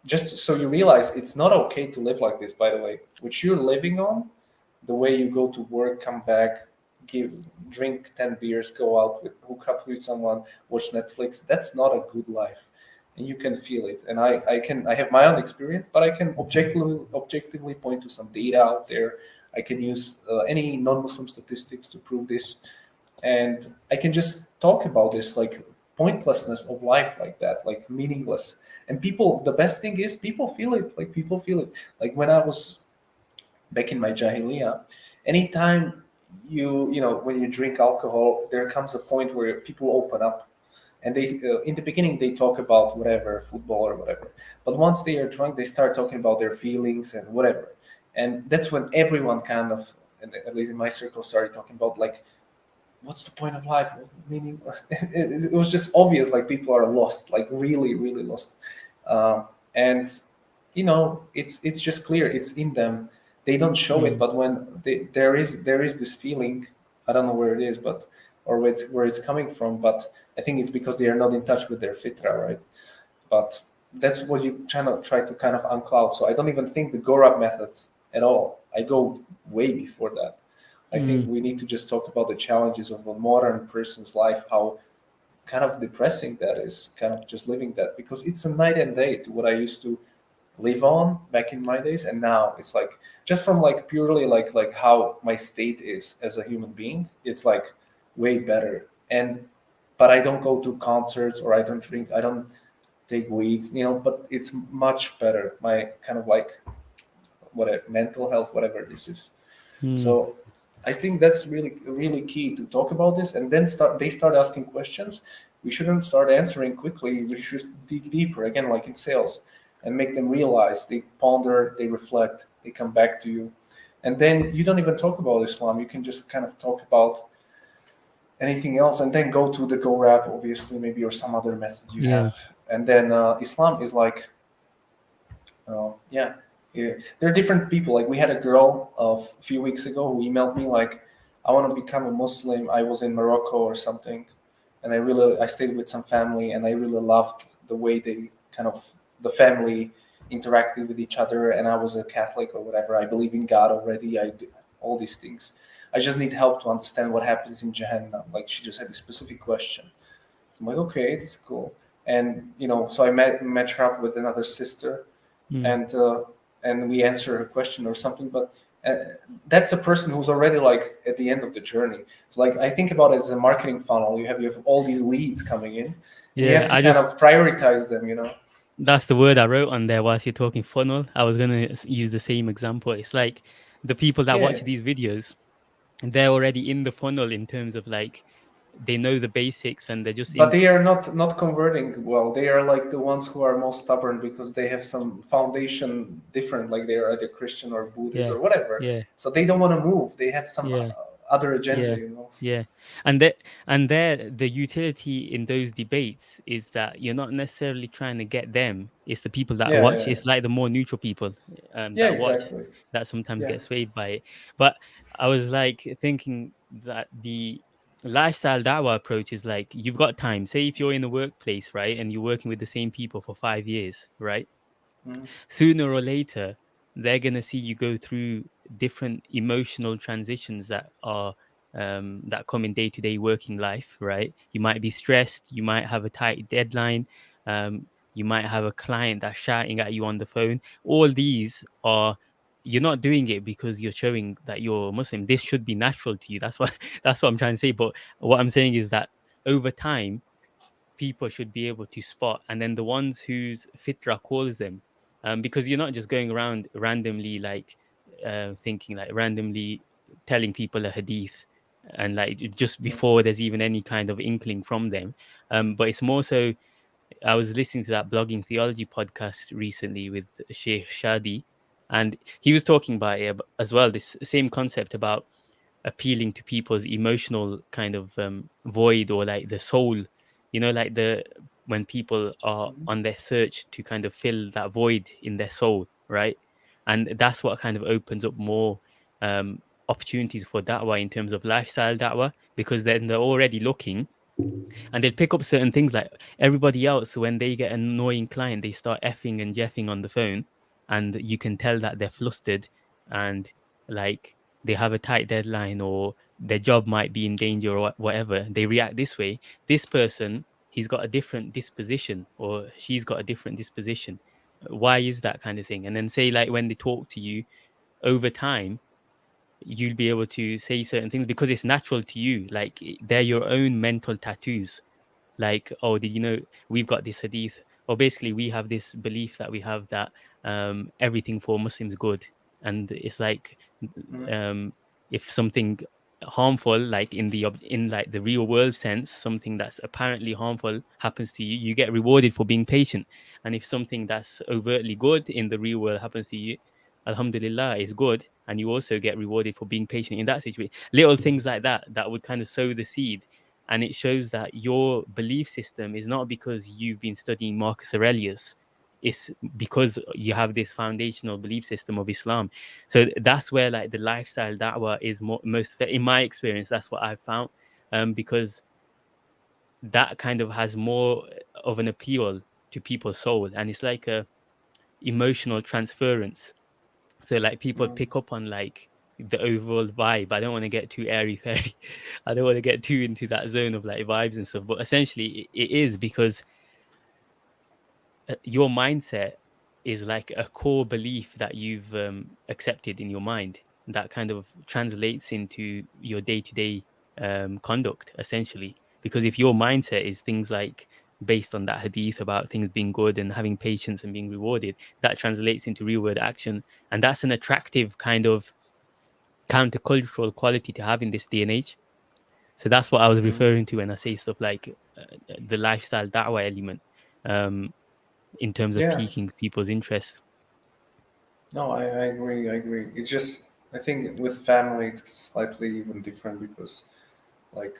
just so you realize it's not okay to live like this. By the way, which you're living on, the way you go to work, come back, give drink 10 beers, go out with hook up with someone, watch Netflix. That's not a good life, and you can feel it. And I have my own experience, but I can objectively point to some data out there. I can use any non-Muslim statistics to prove this, and I can just talk about this like pointlessness of life like that, like meaningless. And people, the best thing is people feel it. Like people feel it. Like when I was back in my jahiliyyah, anytime you know when you drink alcohol, there comes a point where people open up, and they in the beginning they talk about whatever football or whatever, but once they are drunk, they start talking about their feelings and whatever, and that's when everyone kind of, at least in my circle, started talking about like what's the point of life, meaning. It was just obvious, like people are lost, like really really lost. And it's just clear, it's in them. They don't show it, Mm. but when there is this feeling, I don't know where it is, but or where it's coming from, but I think it's because they are not in touch with their fitra, right? But that's what you try to kind of uncloud. So I don't even think the Gorab methods at all. I go way before that. I think Mm. we need to just talk about the challenges of a modern person's life, how kind of depressing that is, kind of just living that, because it's a night and day to what I used to live on back in my days, and now it's like just from like purely like how my state is as a human being, it's like way better. And but I don't go to concerts, or I don't drink, I don't take weed, but it's much better. My kind of like whatever mental health, whatever this is. Mm. So I think that's really really key to talk about this, and then start asking questions. We shouldn't start answering quickly. We should dig deeper again, like in sales, and make them realize. They ponder, they reflect, they come back to you, and then you don't even talk about Islam. You can just kind of talk about anything else, and then go to the go rap, obviously, maybe, or some other method you Yeah. have, and then Islam is like yeah. Yeah. There are different people. Like we had a girl of a few weeks ago who emailed me like, "I want to become a Muslim. I was in Morocco or something, and I stayed with some family, and I really loved the way they kind of the family interacted with each other. And I was a Catholic or whatever. I believe in God already. I do all these things. I just need help to understand what happens in Jahannam." Like she just had a specific question. I'm like, okay, that's cool. And so I met her up with another sister, Mm. and we answer her question or something. But uh, that's a person who's already like at the end of the journey. So like I think about it as a marketing funnel. You have all these leads coming in, and you Yeah. have to kind of prioritize them. That's the word I wrote on there whilst you're talking funnel. I was gonna use the same example. It's like the people that Yeah, watch these videos, they're already in the funnel in terms of like they know the basics and they're just but in. they are not converting well. They are like the ones who are most stubborn because they have some foundation different, like they are either Christian or Buddhist Yeah. or whatever. Yeah. So they don't want to move. They have some Yeah. other agenda. Yeah, yeah, and there the utility in those debates is that you're not necessarily trying to get them. It's the people that Yeah, watch. yeah, yeah. It's like the more neutral people Yeah, that watch exactly. that sometimes Yeah. get swayed by it. But I was like thinking that the lifestyle dawah approach is like you've got time. Say if you're in a workplace, right, and you're working with the same people for 5 years, right? Mhm. Sooner or later they're going to see you go through different emotional transitions that are that come in day-to-day working life, right? You might be stressed, you might have a tight deadline, you might have a client that's shouting at you on the phone. All these are, you're not doing it because you're showing that you're Muslim. This should be natural to you. That's what that's what I'm trying to say. But what I'm saying is that over time people should be able to spot, and then the ones whose fitra calls them, because you're not just going around randomly like thinking like randomly telling people a hadith and like just Mhm. before there's even any kind of inkling from them. But it's more so, I was listening to that blogging theology podcast recently with Sheikh Shadi, and he was talking about it as well, this same concept about appealing to people's emotional kind of void, or like the soul, like the when people are Mhm. on their search to kind of fill that void in their soul, right? And that's what kind of opens up more opportunities for da'wah in terms of lifestyle da'wah, because then they're already looking and they'll pick up certain things. Like everybody else, when they get an annoying client, they start effing and jeffing on the phone, and you can tell that they're flustered and like they have a tight deadline or their job might be in danger or whatever. They react this way. This person, he's got a different disposition or she's got a different disposition. Why is that kind of thing? And then say like when they talk to you over time, you'll be able to say certain things because it's natural to you. Like they're your own mental tattoos. Like, oh, did you know we've got this hadith, or basically we have this belief that we have that everything for Muslims good, and it's like Mm. if something harmful, like in like the real world sense, something that's apparently harmful happens to you, you get rewarded for being patient. And if something that's overtly good in the real world happens to you, alhamdulillah, is good, and you also get rewarded for being patient in that situation. Little things like that that would kind of sow the seed. And it shows that your belief system is not because you've been studying Marcus Aurelius, it's because you have this foundational belief system of Islam. So that's where like the lifestyle da'wah is most in my experience. That's what I've found, because that kind of has more of an appeal to people's soul, and it's like a emotional transference. So like people Mm. pick up on like the overall vibe. I don't want to get too airy fairy. I don't want to get too into that zone of like vibes and stuff. But essentially, it is because your mindset is like a core belief that you've accepted in your mind that kind of translates into your day-to-day conduct, essentially. Because if your mindset is things like based on that hadith about things being good and having patience and being rewarded, that translates into real world action. And that's an attractive kind of countercultural quality to have in this day and age. So that's what I was Mm. referring to when I say stuff like the lifestyle da'wah element, um, in terms of Yeah. piquing people's interest. No, I agree. I agree. It's just I think with family it's slightly even different because like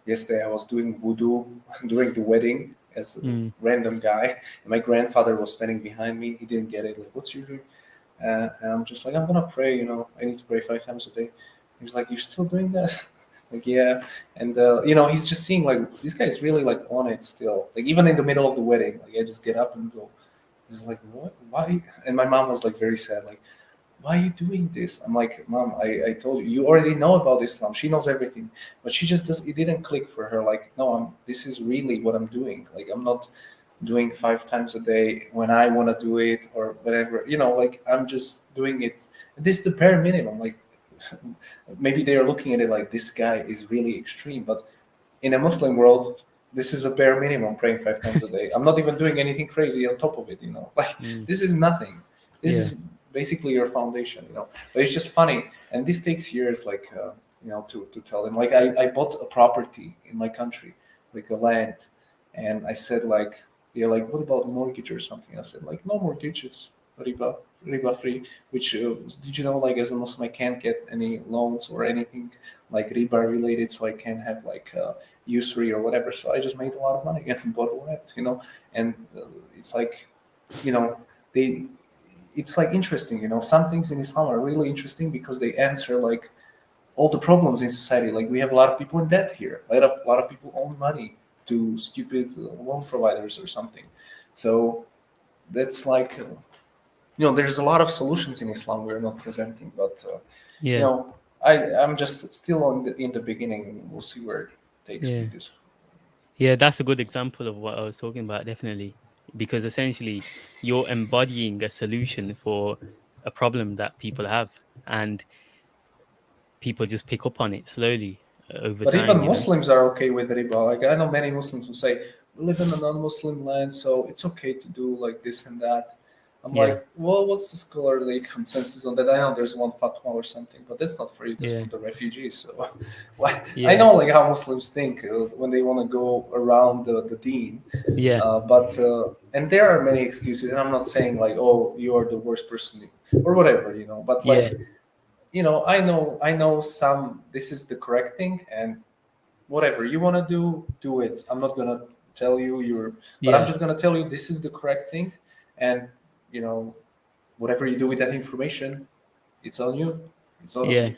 yesterday I was doing wudu during the wedding as a Mm, random guy, and my grandfather was standing behind me. He didn't get it. Like, what's you doing? And I'm just like, I'm gonna pray. You know, I need to pray 5 times a day. He's like, you're still doing that? Like, yeah. And he's just seeing like this guy is really like on it still. Like even in the middle of the wedding, like I just get up and go. He's like, what? Why? And my mom was like very sad. Like, why are you doing this? I'm like, Mom, I told you, you already know about Islam. She knows everything, but she just does. It didn't click for her. Like, no, this is really what I'm doing. Like, I'm not doing 5 times a day when I want to do it or whatever. Like I'm just doing it. This is the bare minimum. Like, maybe they are looking at it like this guy is really extreme, but in a Muslim world, this is a bare minimum praying 5 times a day. I'm not even doing anything crazy on top of it, Like mm, this is nothing. This yeah, is basically your foundation. But it's just funny, and this takes years, like to tell them. Like I bought a property in my country, like a land, and I said like, yeah, like what about mortgage or something? I said like no mortgage, it's riba free. Which did you know like as a Muslim I can't get any loans or anything like riba related, so I can have like usury or whatever. So I just made a lot of money and bought a land. And it's like, you know, they, it's like interesting. Some things in Islam are really interesting because they answer like all the problems in society. Like we have a lot of people in debt here. A lot of people own money to stupid loan providers or something. So that's like, there's a lot of solutions in Islam we're not presenting, but you yeah, know, I'm just still in the beginning. We'll see where it takes me. yeah, This. yeah. That's a good example of what I was talking about, definitely, because essentially you're embodying a solution for a problem that people have, and people just pick up on it slowly over But even time. Muslims are okay with riba. Like I know many Muslims who say we live in a non-Muslim land, so it's okay to do like this and that. I'm Yeah, like, well, what's the scholarly consensus on that? I know there's one fatwa or something, but that's not for you. That's yeah, for the refugees. So, why? I yeah, know like how Muslims think when they want to go around the deen, yeah, but and there are many excuses. And I'm not saying like, oh, you are the worst person or whatever. But yeah, like, I know some. This is the correct thing, and whatever you want to do it. I'm not gonna tell you but I'm yeah, just gonna tell you this is the correct thing, and you know, whatever you do with that information, it's on you. It's not on yeah. me.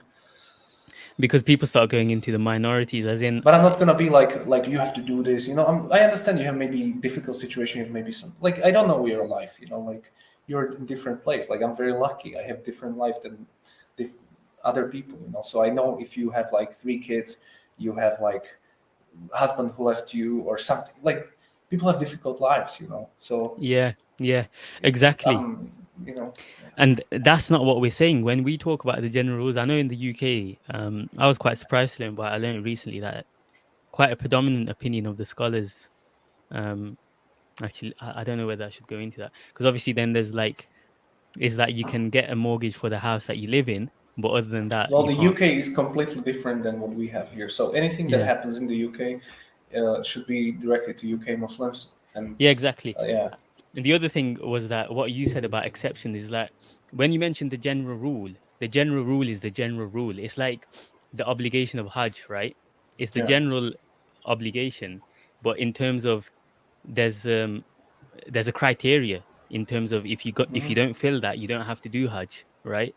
because people start going into the minorities, as in, But I'm not gonna be like you have to do this. You know, I understand you have maybe difficult situation, you have maybe some like I don't know your life. You know, like you're in different place. Like I'm very lucky. I have different life than dif- other people. You know, so I know if you have like 3 kids, you have like husband who left you or something. Like people have difficult lives. You know, so yeah, yeah, it's exactly. you know, And that's not what we're saying when we talk about the general rules. I know in the UK, I was quite surprised to learn, but I learned recently that quite a predominant opinion of the scholars. Um, actually, I don't know whether I should go into that because obviously then there's like is that you can get a mortgage for the house that you live in, but other than that, well, you the can't. UK is completely different than what we have here. So anything that Yeah, happens in the UK should be directed to UK Muslims, and yeah, exactly. yeah, And the other thing was that what you said about exception is that when you mentioned the general rule is the general rule. It's like the obligation of Hajj, right? It's the yeah, general obligation, but in terms of there's um there's a criteria in terms of if you hmm don't fill that, you don't have to do Hajj, right?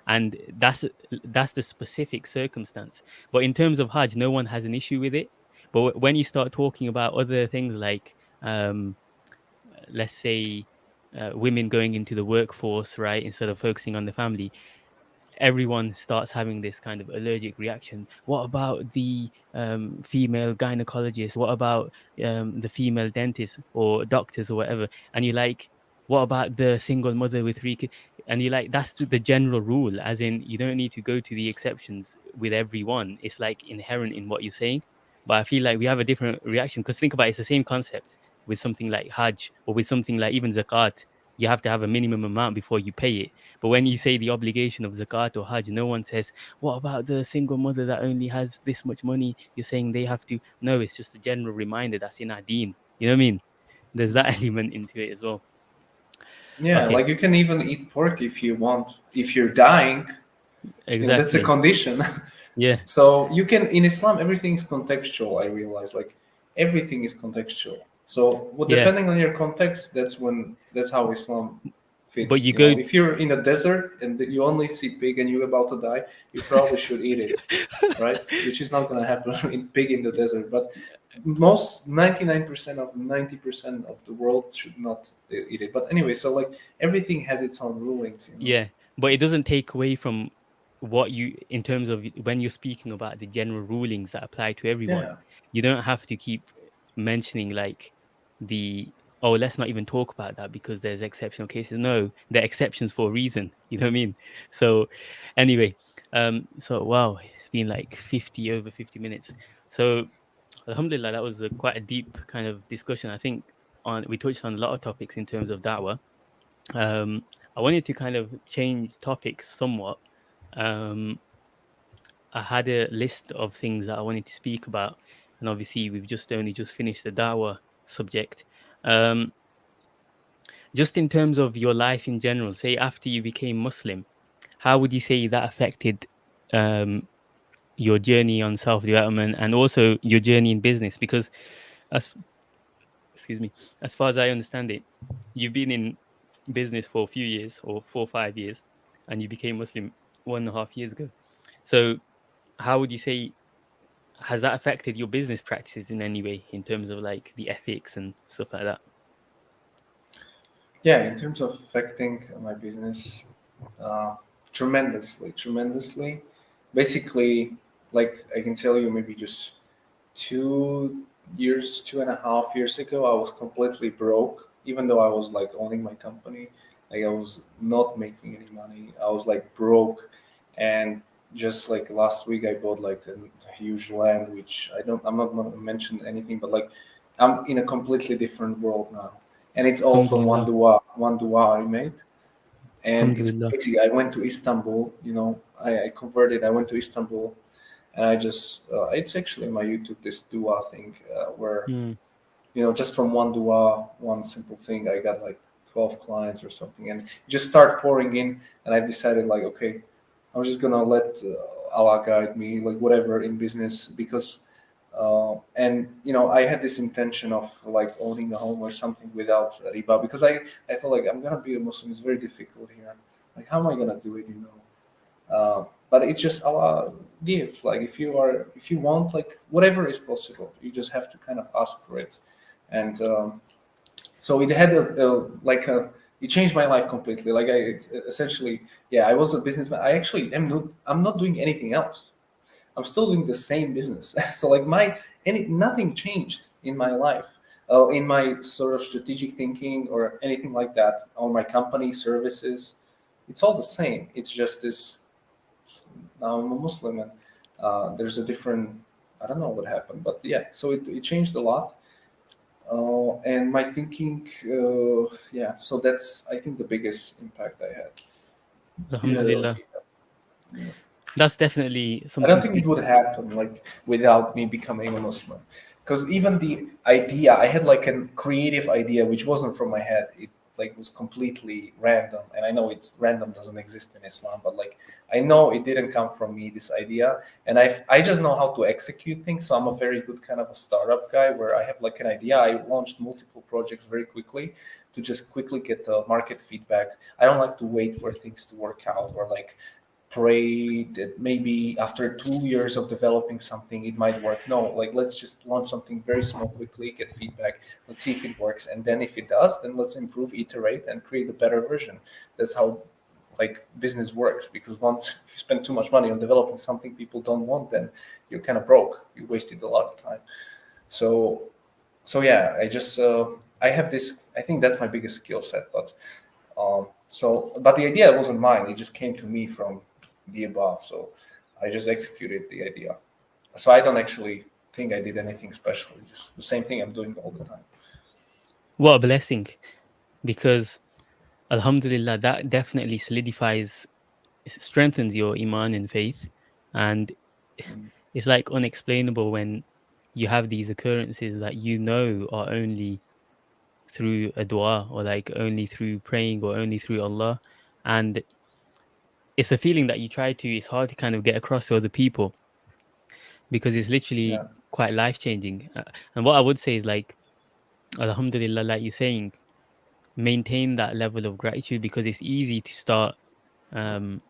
And that's the specific circumstance. But in terms of Hajj, no one has an issue with it. But when you start talking about other things like let's say women going into the workforce, right, instead of focusing on the family, everyone starts having this kind of allergic reaction. What about the female gynecologist? What about the female dentist or doctors or whatever? And you're like, what about the single mother with 3 kids? And you're like, that's the general rule, as in you don't need to go to the exceptions with everyone. It's like inherent in what you're saying. But I feel like we have a different reaction because think about it, it's the same concept with something like Hajj or with something like even Zakat. You have to have a minimum amount before you pay it. But when you say the obligation of zakat or hajj, no one says, what about the single mother that only has this much money? You're saying they have to. No, it's just a general reminder that's in our deen. You know what I mean? There's that element into it as well. yeah. Okay, Like you can even eat pork if you want. If you're dying, you know that's a exactly. condition. Yeah, So you can in Islam everything is contextual. I realize like everything is contextual. So what yeah. depending on your context, that's how Islam But fits. you You know, go, if you're in a desert and you only see pig and you're about to die, you probably should eat it, right? Which is not going to happen in pig in the desert. But most 99% of 90% of the world should not eat it. But anyway, so like everything has its own rulings. You know. yeah. But it doesn't take away from what you, in terms of when you're speaking about the general rulings that apply to everyone, Yeah. you don't have to keep mentioning like the, oh, let's not even talk about that because there's exceptional cases. No, they're exceptions for a reason. You know what I mean? So anyway, so wow, it's been like 50 over 50 minutes. So alhamdulillah, that was quite a deep kind of discussion. I think on we touched on a lot of topics in terms of da'wah. um, I wanted to kind of change topics somewhat. Um, I had a list of things that I wanted to speak about, and obviously we've just only just finished the Dawah subject. Um, just in terms of your life in general, say after you became Muslim, how would you say that affected um, your journey on self development and also your journey in business? Because as excuse me, as far as I understand it, you've been in business for a few years or 4 or 5 years, and you became Muslim 1.5 years ago. So, how would you say has that affected your business practices in any way in terms of like the ethics and stuff like that? Yeah, in terms of affecting my business, tremendously. Basically, like I can tell you, maybe just 2 years, 2.5 years ago, I was completely broke. Even though I was like owning my company, like I was not making any money. I was like broke, and just like last week, I bought like a huge land, which I'm not gonna mention anything, but like I'm in a completely different world now, and it's all from Alhamdulillah. one dua I made, and it's Alhamdulillah. crazy. I went to Istanbul, I converted. I went to Istanbul, and I just it's actually my YouTube this dua thing where Mm, just from one dua, one simple thing, I got like 12 clients or something, and just start pouring in, and I decided like, okay, I'm just gonna let Allah guide me, like whatever in business, because and I had this intention of like owning a home or something without riba, because I thought like I'm gonna be a Muslim. It's very difficult here. Like how am I gonna do it? but it's just Allah gives. Like if you want, like whatever is possible, you just have to kind of ask for it. And so it had it changed my life completely. Like it's essentially, yeah, I was a businessman. I actually I'm not doing anything else. I'm still doing the same business. So like nothing changed in my life, in my sort of strategic thinking or anything like that, or my company services. It's all the same. It's just this. Now I'm a Muslim, and there's a different. I don't know what happened, but yeah. So it changed a lot, and my thinking. Yeah. So that's, I think, the biggest impact I had. Yeah. Alhamdulillah. That's definitely I don't something to think be. it would happen like without me becoming a Muslim. Because even the idea, I had like a creative idea which wasn't from my head. It like was completely random. And I know it's random doesn't exist in Islam, but like I know it didn't come from me, this idea. And I just know how to execute things. So I'm a very good kind of a startup guy where I have like an idea. I launched multiple projects very quickly to just quickly get the market feedback. I don't like to wait for things to work out or like pray that maybe after 2 years of developing something it might work. No, like let's just launch something very small quickly, get feedback, let's see if it works, and then if it does, then let's improve, iterate, and create a better version. That's how like business works, because once if you spend too much money on developing something people don't want, then you're kind of broke, you wasted a lot of time. So yeah, I have this, I think that's my biggest skill set. But but the idea wasn't mine, it just came to me from the above. So I just executed the idea. So I don't actually think I did anything special. It's just the same thing I'm doing all the time. What a blessing. Because Alhamdulillah, that definitely solidifies, strengthens your iman and faith. And Mm. it's like unexplainable when you have these occurrences that you know are only through a dua, or like only through praying, or only through Allah. And it's a feeling that it's hard to kind of get across to other people, because it's literally Yeah, quite life changing. And what I would say is like, Alhamdulillah, like you're saying, maintain that level of gratitude, because it's easy to start. Um,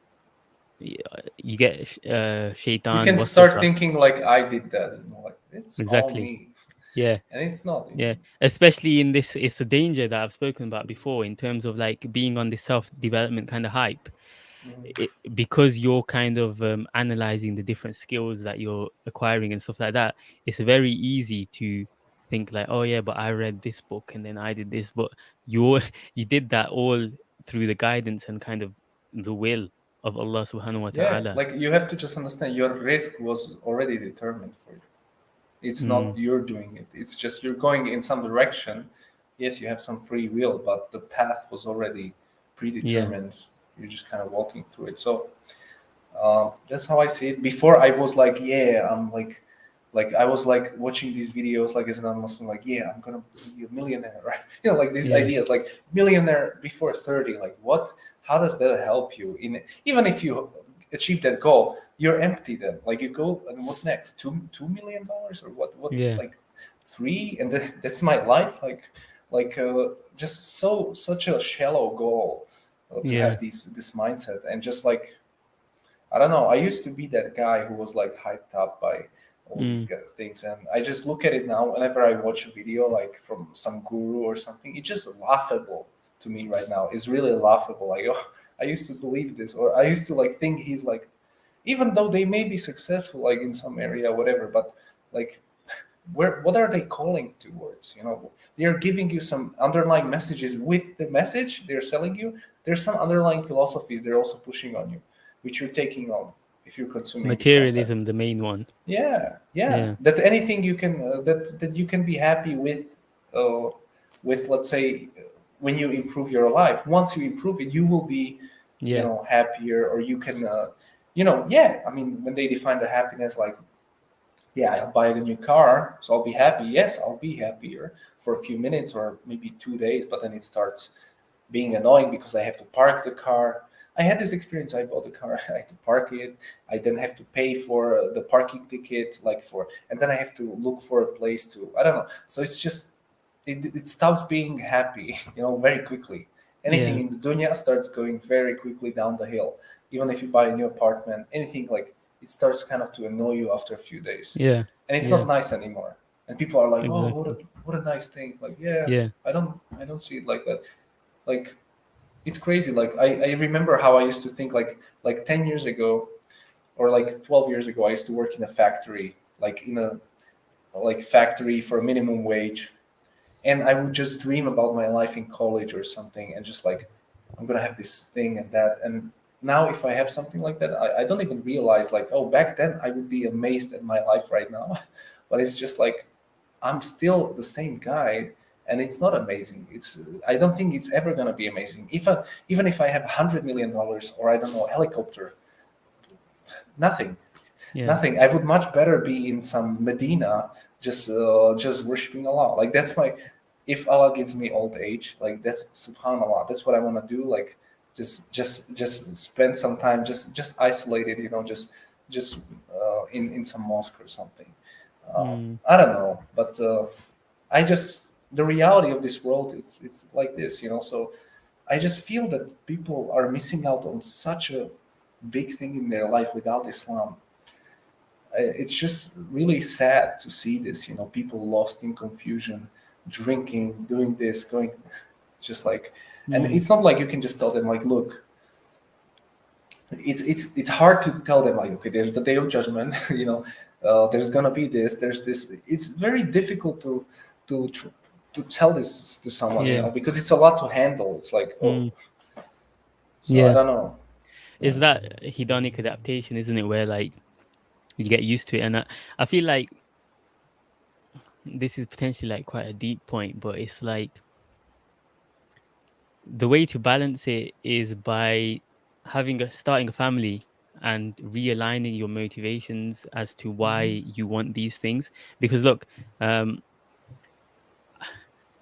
you get you shaitan can start waswasa. thinking like I did that, like it's all Exactly. me, Yeah. and it's not. Yeah, especially in this, it's a danger that I've spoken about before in terms of like being on this self development kind of hype. Because you're kind of analyzing the different skills that you're acquiring and stuff like that, it's very easy to think like, oh yeah, but I read this book and then I did this. But you you did that all through the guidance and kind of the will of Allah subhanahu wa Yeah, ta'ala. like you have to just understand your risk was already determined for you. It's not Mm, you're doing it. It's just you're going in some direction. Yes, you have some free will, but the path was already yeah. predetermined. You're just kind of walking through it. So that's how I see it. Before I was like, yeah, I'm like I was like watching these videos like as an Muslim, like, yeah, I'm gonna be a millionaire, right? Like these Yeah. ideas, like millionaire before 30. Like what? How does that help you? In even if you achieve that goal, you're empty then. Like you go and what next? $2 million or what? What Yeah. like three? And that's my life. Just such a shallow goal to Yeah. have this mindset and just like I don't know. I used to be that guy who was like hyped up by all these Mm, things, and I just look at it now. Whenever I watch a video like from some guru or something, it's just laughable to me right now. It's really laughable. Like, oh, I used to believe this, or I used to like think he's like, even though they may be successful like in some area, whatever, but like what are they calling towards? They're giving you some underlying messages. With the message they're selling you, there's some underlying philosophies they're also pushing on you, which you're taking on if you're consuming the content. materialism, the main one. Yeah, yeah, Yeah. that anything you can that you can be happy uh, with, let's say, when you improve your life. Once you improve it, you will be Yeah. happier, or you can yeah, I mean, when they define the happiness, like, yeah, I'll buy a new car, so I'll be happy. Yes, I'll be happier for a few minutes or maybe 2 days, but then it starts being annoying because I have to park the car. I had this experience. I bought the car, I had to park it. I then have to pay for the parking ticket, and then I have to look for a place to, I don't know. So it's just, it stops being happy, very quickly. Anything Yeah. in the dunya starts going very quickly down the hill. even if you buy a new apartment, anything, like it starts kind of to annoy you after a few days, Yeah. and it's Yeah. not nice anymore. And people are like, "Oh, Exactly. what a nice thing!" Like, yeah, Yeah. I don't see it like that. Like, it's crazy. Like, I remember how I used to think, like 10 years ago or like 12 years ago. I used to work in a factory, like in a like factory for a minimum wage, and I would just dream about my life in college or something, and just like, I'm gonna have this thing and that. And now, if I have something like that, I don't even realize, like, oh, back then I would be amazed at my life right now. But it's just like, I'm still the same guy, and it's not amazing. I don't think it's ever gonna be amazing. Even if I have $100 million, or I don't know, a helicopter, nothing. Yeah. Nothing. I would much better be in some Medina, just worshiping Allah. Like, that's my. If Allah gives me old age, like, that's Subhanallah. That's what I want to do. Like, just spend some time, just isolated. In some mosque or something. Mm. I don't know, but I just, the reality of this world, it's like this. So I just feel that people are missing out on such a big thing in their life without Islam. It's just really sad to see this. People lost in confusion, drinking, doing this, going, just like, and Mm. it's not like you can just tell them, like, look, it's hard to tell them, like, okay, there's the day of judgment. There's gonna be this, there's this. It's very difficult to tr- to tell this to someone, Yeah. because it's a lot to handle. It's like, oh, Mm. so I Yeah. don't know. Yeah. Is that hedonic adaptation, isn't it? Where like you get used to it. And I feel like this is potentially like quite a deep point, but it's like the way to balance it is by starting a family and realigning your motivations as to why Mhm. you want these things. Because look, um,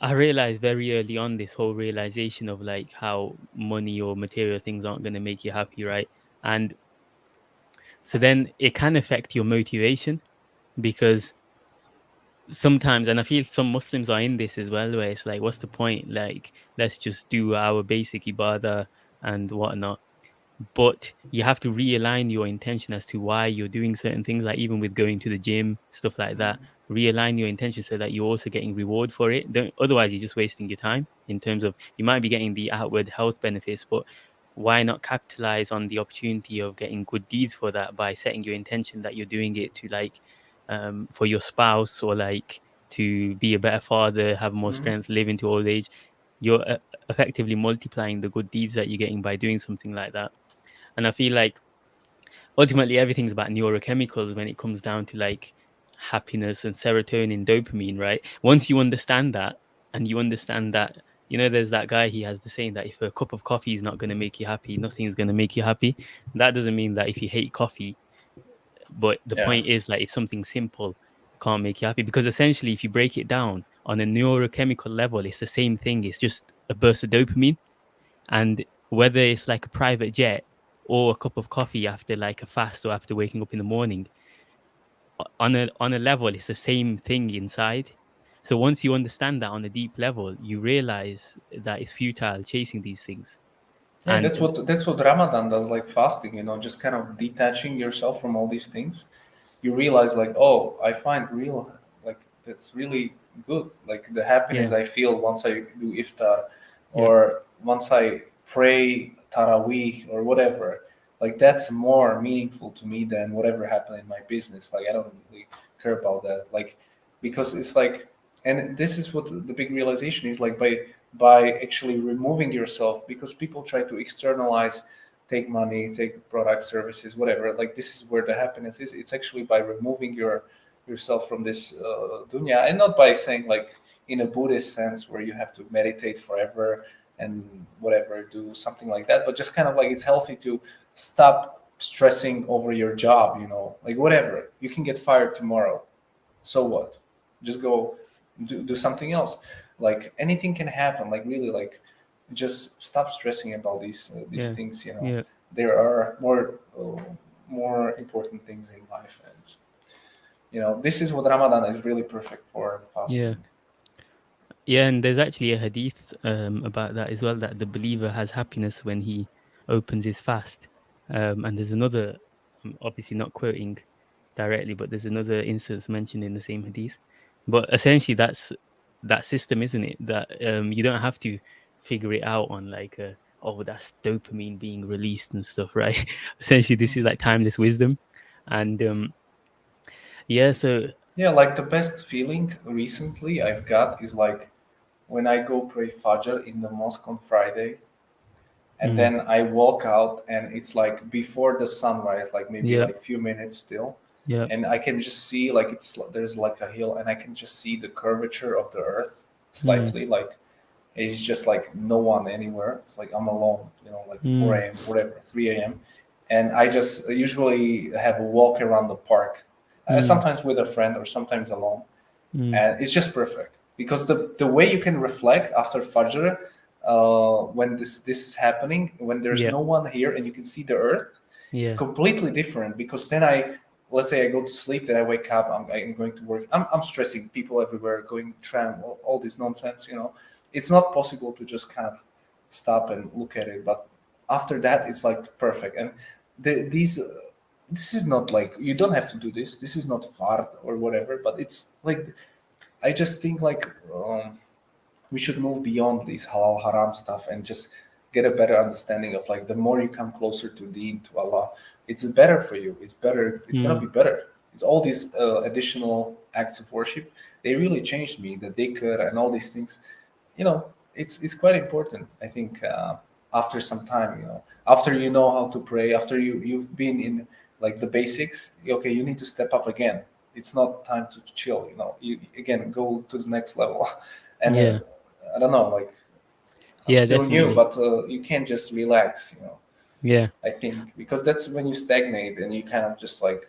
I realized very early on this whole realization of like how money or material things aren't going to make you happy, right? And so then it can affect your motivation because sometimes, and I feel some Muslims are in this as well, where it's like, what's the point? Like, let's just do our basic ibadah and whatnot. But you have to realign your intention as to why you're doing certain things, like even with going to the gym, stuff like that. Realign your intention so that you're also getting reward for it. Otherwise, you're just wasting your time in terms of you might be getting the outward health benefits, but why not capitalize on the opportunity of getting good deeds for that by setting your intention that you're doing it to like for your spouse or like to be a better father, have more Mhm. strength, live into old age. You're effectively multiplying the good deeds that you're getting by doing something like that. And I feel like ultimately everything's about neurochemicals when it comes down to like happiness and serotonin, dopamine, right? Once you understand that, and you understand that, there's that guy, he has the saying that if a cup of coffee is not going to make you happy, nothing's going to make you happy. That doesn't mean that if you hate coffee, but the Yeah. point is like if something simple can't make you happy, because essentially if you break it down on a neurochemical level, it's the same thing. It's just a burst of dopamine. And whether it's like a private jet or a cup of coffee after like a fast or after waking up in the morning, on a level, it's the same thing inside. So once you understand that on a deep level, you realize that it's futile chasing these things. Yeah, And that's what Ramadan does, like fasting, just kind of detaching yourself from all these things. You realize, like, oh, I find real, like, that's really good. Like, the happiness yeah, I feel once I do iftar, yeah, or once I pray tarawih or whatever, like, that's more meaningful to me than whatever happened in my business. Like, I don't really care about that. Like, because it's like, and this is what the big realization is, like, by actually removing yourself, because people try to externalize, take money, take products, services, whatever. Like, this is where the happiness is. It's actually by removing yourself from this dunya, and not by saying, like, in a Buddhist sense where you have to meditate forever and whatever, do something like that. But just kind of like, it's healthy to stop stressing over your job. Like, whatever, you can get fired tomorrow. So what? Just go do something else. Like, anything can happen. Like, really, like, just stop stressing about these yeah, things. yeah, There are more important things in life, and this is what Ramadan is really perfect for, yeah. fasting. Yeah, and there's actually a hadith about that as well, that the believer has happiness when he opens his fast. And there's another, I'm obviously not quoting directly, but there's another instance mentioned in the same hadith. But essentially, that's that system, isn't it? That you don't have to figure it out on like, oh, that's dopamine being released and stuff, right? Essentially, this is like timeless wisdom, and yeah. So Yeah, like the best feeling recently I've got is like when I go pray Fajr in the mosque on Friday, and mm, then I walk out, and it's like before the sunrise, like maybe yeah, like few minutes still, yeah, and I can just see like there's like a hill, and I can just see the curvature of the earth mm, slightly, like it's just like no one anywhere. It's like I'm alone, like mm, 4 a.m., whatever, 3 a.m. And I just usually have a walk around the park, mm, sometimes with a friend or sometimes alone. mm, And it's just perfect because the way you can reflect after Fajr, when this is happening, when there's yeah, no one here and you can see the earth, it's yeah, completely different because then let's say I go to sleep, then I wake up, I'm going to work, I'm stressing, people everywhere going tram, all this nonsense. It's not possible to just kind of stop and look at it, but after that it's like perfect. And these this is not like you don't have to do this, this is not far or whatever, but it's like I just think like we should move beyond this halal haram stuff and just get a better understanding of like the more you come closer to Deen, to Allah, it's better for you. It's better. It's gonna mm, be better. It's all these additional acts of worship. They really changed me. The dhikr and all these things. It's quite important. I think after some time, after you know how to pray, after you've been in like the basics. Okay, you need to step up again. It's not time to chill. You again go to the next level, and yeah, I don't know, like I'm yeah, still new, definitely, but you can't just relax. yeah, I think because that's when you stagnate and you kind of just like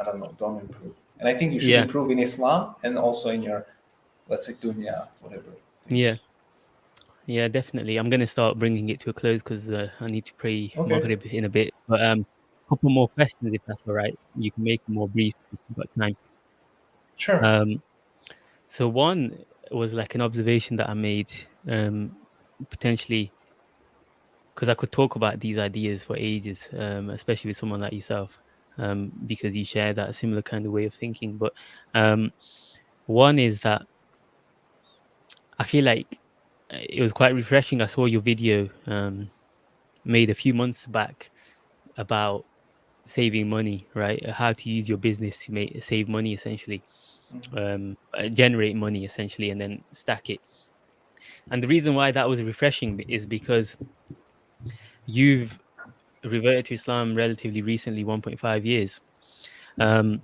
I don't know, don't improve. And I think you should yeah, improve in Islam and also in your, let's say, dunya, whatever yeah. things. Yeah, definitely. I'm gonna start bringing it to a close because I need to pray Okay, Maghrib in a bit. But couple more questions if that's all right. You can make them more brief if you've got time. sure. Um, so one was like an observation that I made, potentially because I could talk about these ideas for ages, especially with someone like yourself, because you share that similar kind of way of thinking. But um, one is that I feel like it was quite refreshing. I saw your video made a few months back about saving money, right? How to use your business to save money essentially, Mhm. generate money essentially, and then stack it. And the reason why that was refreshing is because you've reverted to Islam relatively recently, 1.5 years, um,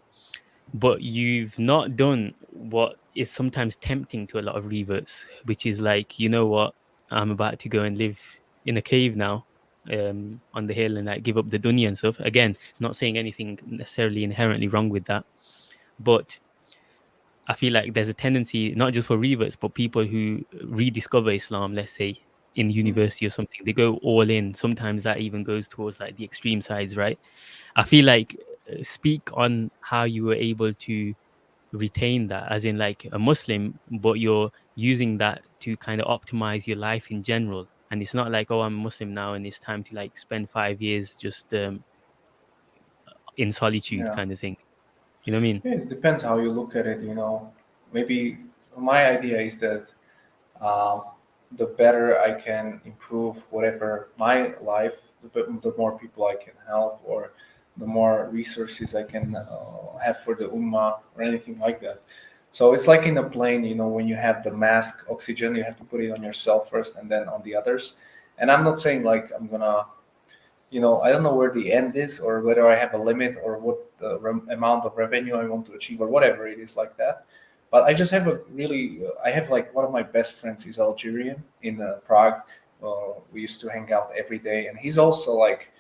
but you've not done what is sometimes tempting to a lot of reverts, which is like, you know what, I'm about to go and live in a cave now, on the hill, and like give up the dunya and stuff. Again, not saying anything necessarily inherently wrong with that, but I feel like there's a tendency, not just for reverts, but people who rediscover Islam, let's say in university or something, they go all in. Sometimes that even goes towards like the extreme sides, right? I feel like, speak on how you were able to retain that as in like a Muslim, but you're using that to kind of optimize your life in general. And it's not like, oh, I'm a Muslim now and it's time to like spend 5 years just in solitude Yeah. kind of thing. You know what I mean? Yeah, it depends how you look at it. Maybe my idea is that um, the better I can improve whatever my life, the more people I can help, or the more resources I can have for the ummah, or anything like that. So it's like in a plane, when you have the mask, oxygen, you have to put it on yourself first and then on the others. And I'm not saying like I'm gonna, I don't know where the end is or whether I have a limit or what the amount of revenue I want to achieve or whatever it is like that. But I just have I have like one of my best friends is Algerian in Prague. We used to hang out every day, and he's also like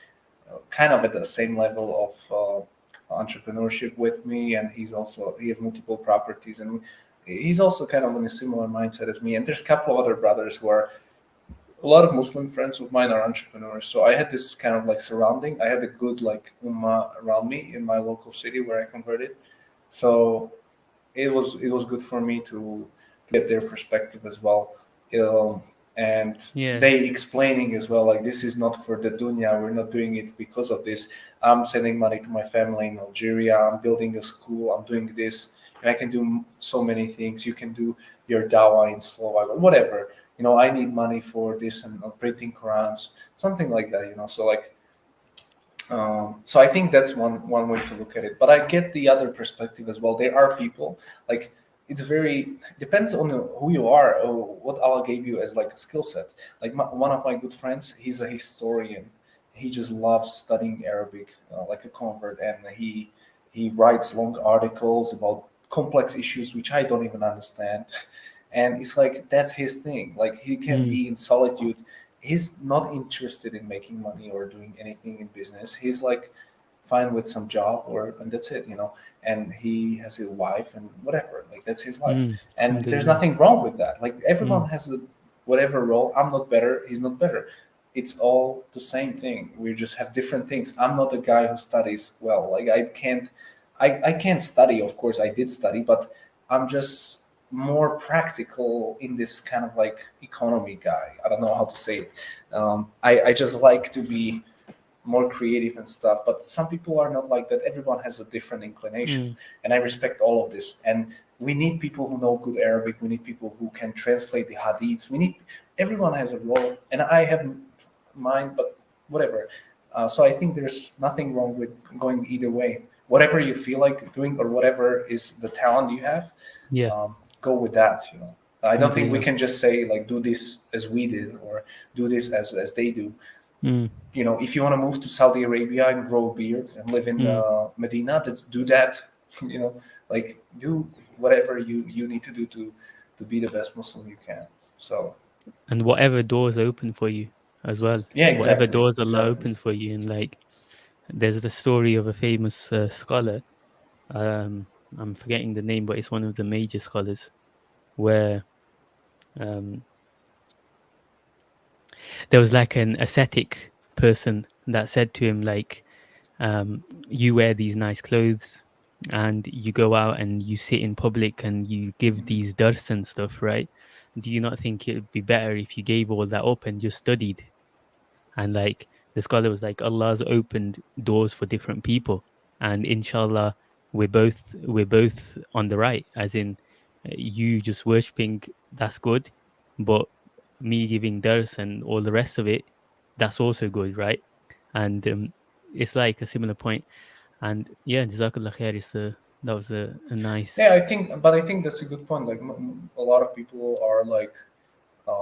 kind of at the same level of entrepreneurship with me, and he has multiple properties, and he's also kind of in a similar mindset as me. And there's a couple of other brothers who are a lot of Muslim friends of mine are entrepreneurs. So I had this kind of like surrounding. I had a good like ummah around me in my local city where I converted. So it was good for me to get their perspective as well. and Yeah. they explaining as well, like, this is not for the dunya, we're not doing it because of this. I'm sending money to my family in Algeria, I'm building a school, I'm doing this, and I can do so many things. You can do your dawah in Slovak or whatever. I need money for this, and printing Qurans, something like that. So like, so I think that's one way to look at it. But I get the other perspective as well. There are people, like, it's very depends on who you are or what Allah gave you as like a skill set. Like one of my good friends, he's a historian. He just loves studying Arabic, like a convert, and he writes long articles about complex issues which I don't even understand. And it's like that's his thing. Like he can Mm. be in solitude. He's not interested in making money or doing anything in business. He's like fine with some job, or and that's it. And he has a wife and whatever. Like that's his life. Mm. And there's Alhamdulillah. nothing wrong with that. Like everyone Mm. has whatever role. I'm not better. He's not better. It's all the same thing. We just have different things. I'm not a guy who studies well. Like I can't study. Of course, I did study, but I'm just more practical in this kind of like economy guy. I don't know how to say it. I just like to be more creative and stuff. But some people are not like that. Everyone has a different inclination, Mm. and I respect all of this. And we need people who know good Arabic. We need people who can translate the hadiths. Everyone has a role, and I have mine, but whatever. So I think there's nothing wrong with going either way. Whatever you feel like doing, or whatever is the talent you have, Yeah. go with that. I don't think we Alhamdulillah. can just say like do this as we did, or do this as they do. Mm. If you want to move to Saudi Arabia and grow a beard and live in Mm. Medina, let's do that. Like do whatever you need to do to be the best Muslim you can. So And whatever doors open for you as well, yeah, whatever exactly, doors Allah exactly. opens for you. And like, there's the story of a famous scholar. I'm forgetting the name, but it's one of the major scholars where um, there was like an ascetic person that said to him like, you wear these nice clothes and you go out and you sit in public and you give these dars and stuff, right? Do you not think it would be better if you gave all that up and just studied? And like the scholar was like, Allah's opened doors for different people, and inshallah we're both on the right, as in you just worshipping, that's good, but me giving dars and all the rest of it, that's also good, right? And it's like a similar point. And yeah, jazakallah khair is that was a nice. Yeah, I think that's a good point. Like a lot of people are like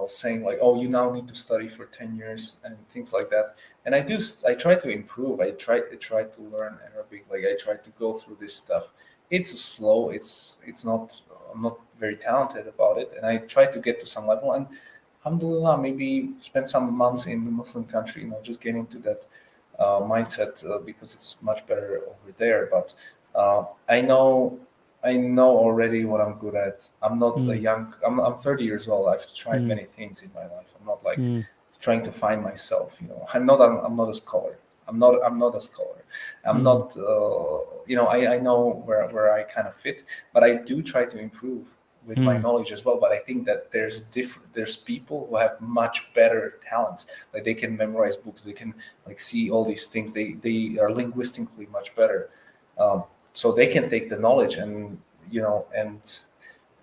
saying like, oh, you now need to study for 10 years and things like that. And I try to improve. I try to learn Arabic. Like I try to go through this stuff. It's slow. It's not, I'm not very talented about it. And I try to get to some level, and alhamdulillah, maybe spend some months in the Muslim country, just get into that mindset, because it's much better over there. But I know already what I'm good at. I'm not a Mm, young. I'm 30 years old. I've tried mm, many things in my life. I'm not like mm, trying to find myself. I'm not a scholar. I'm not a scholar. I'm mm, not. I know where I kind of fit, but I do try to improve with my mm, knowledge as well. But I think that there's people who have much better talents. Like they can memorize books. They can like see all these things. They are linguistically much better. Um, so they can take the knowledge, and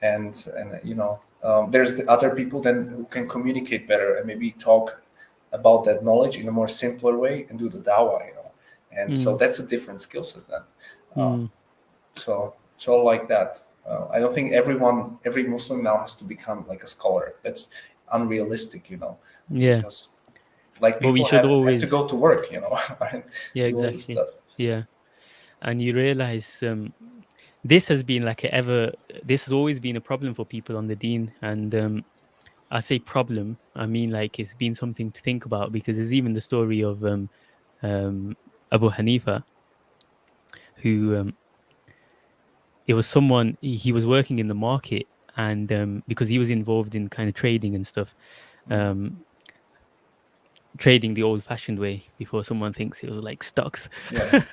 there's the other people then who can communicate better and maybe talk about that knowledge in a more simpler way and do the dawah. And so mm, that's a different skill set then. um, mm. so like that. I don't think every Muslim now has to become like a scholar. That's unrealistic. Yeah, Because like but we people should have to always. go to work, and Yeah, do all this exactly. stuff. Yeah, and you realize this has been like a ever. This has always been a problem for people on the Deen, and I say problem, I mean like it's been something to think about, because there's even the story of um, Abu Hanifa, who it was someone he was working in the market, and because he was involved in kind of trading and stuff, um, trading the old-fashioned way before someone thinks it was like stocks, Yeah.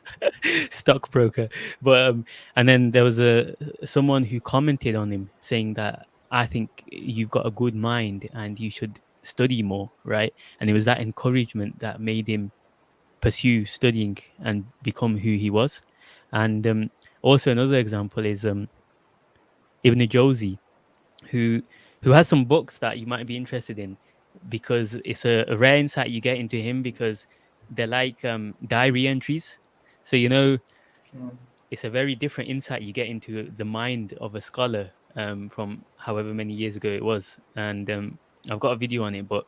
stockbroker. But and then there was a someone who commented on him saying that I think you've got a good mind and you should study more, right? And it was that encouragement that made him pursue studying and become who he was. And also another example is Ibn Jawzi, who has some books that you might be interested in, because it's a rare insight you get into him, because they're like diary entries. So Mm. it's a very different insight you get into the mind of a scholar from however many years ago it was. And I've got a video on it, but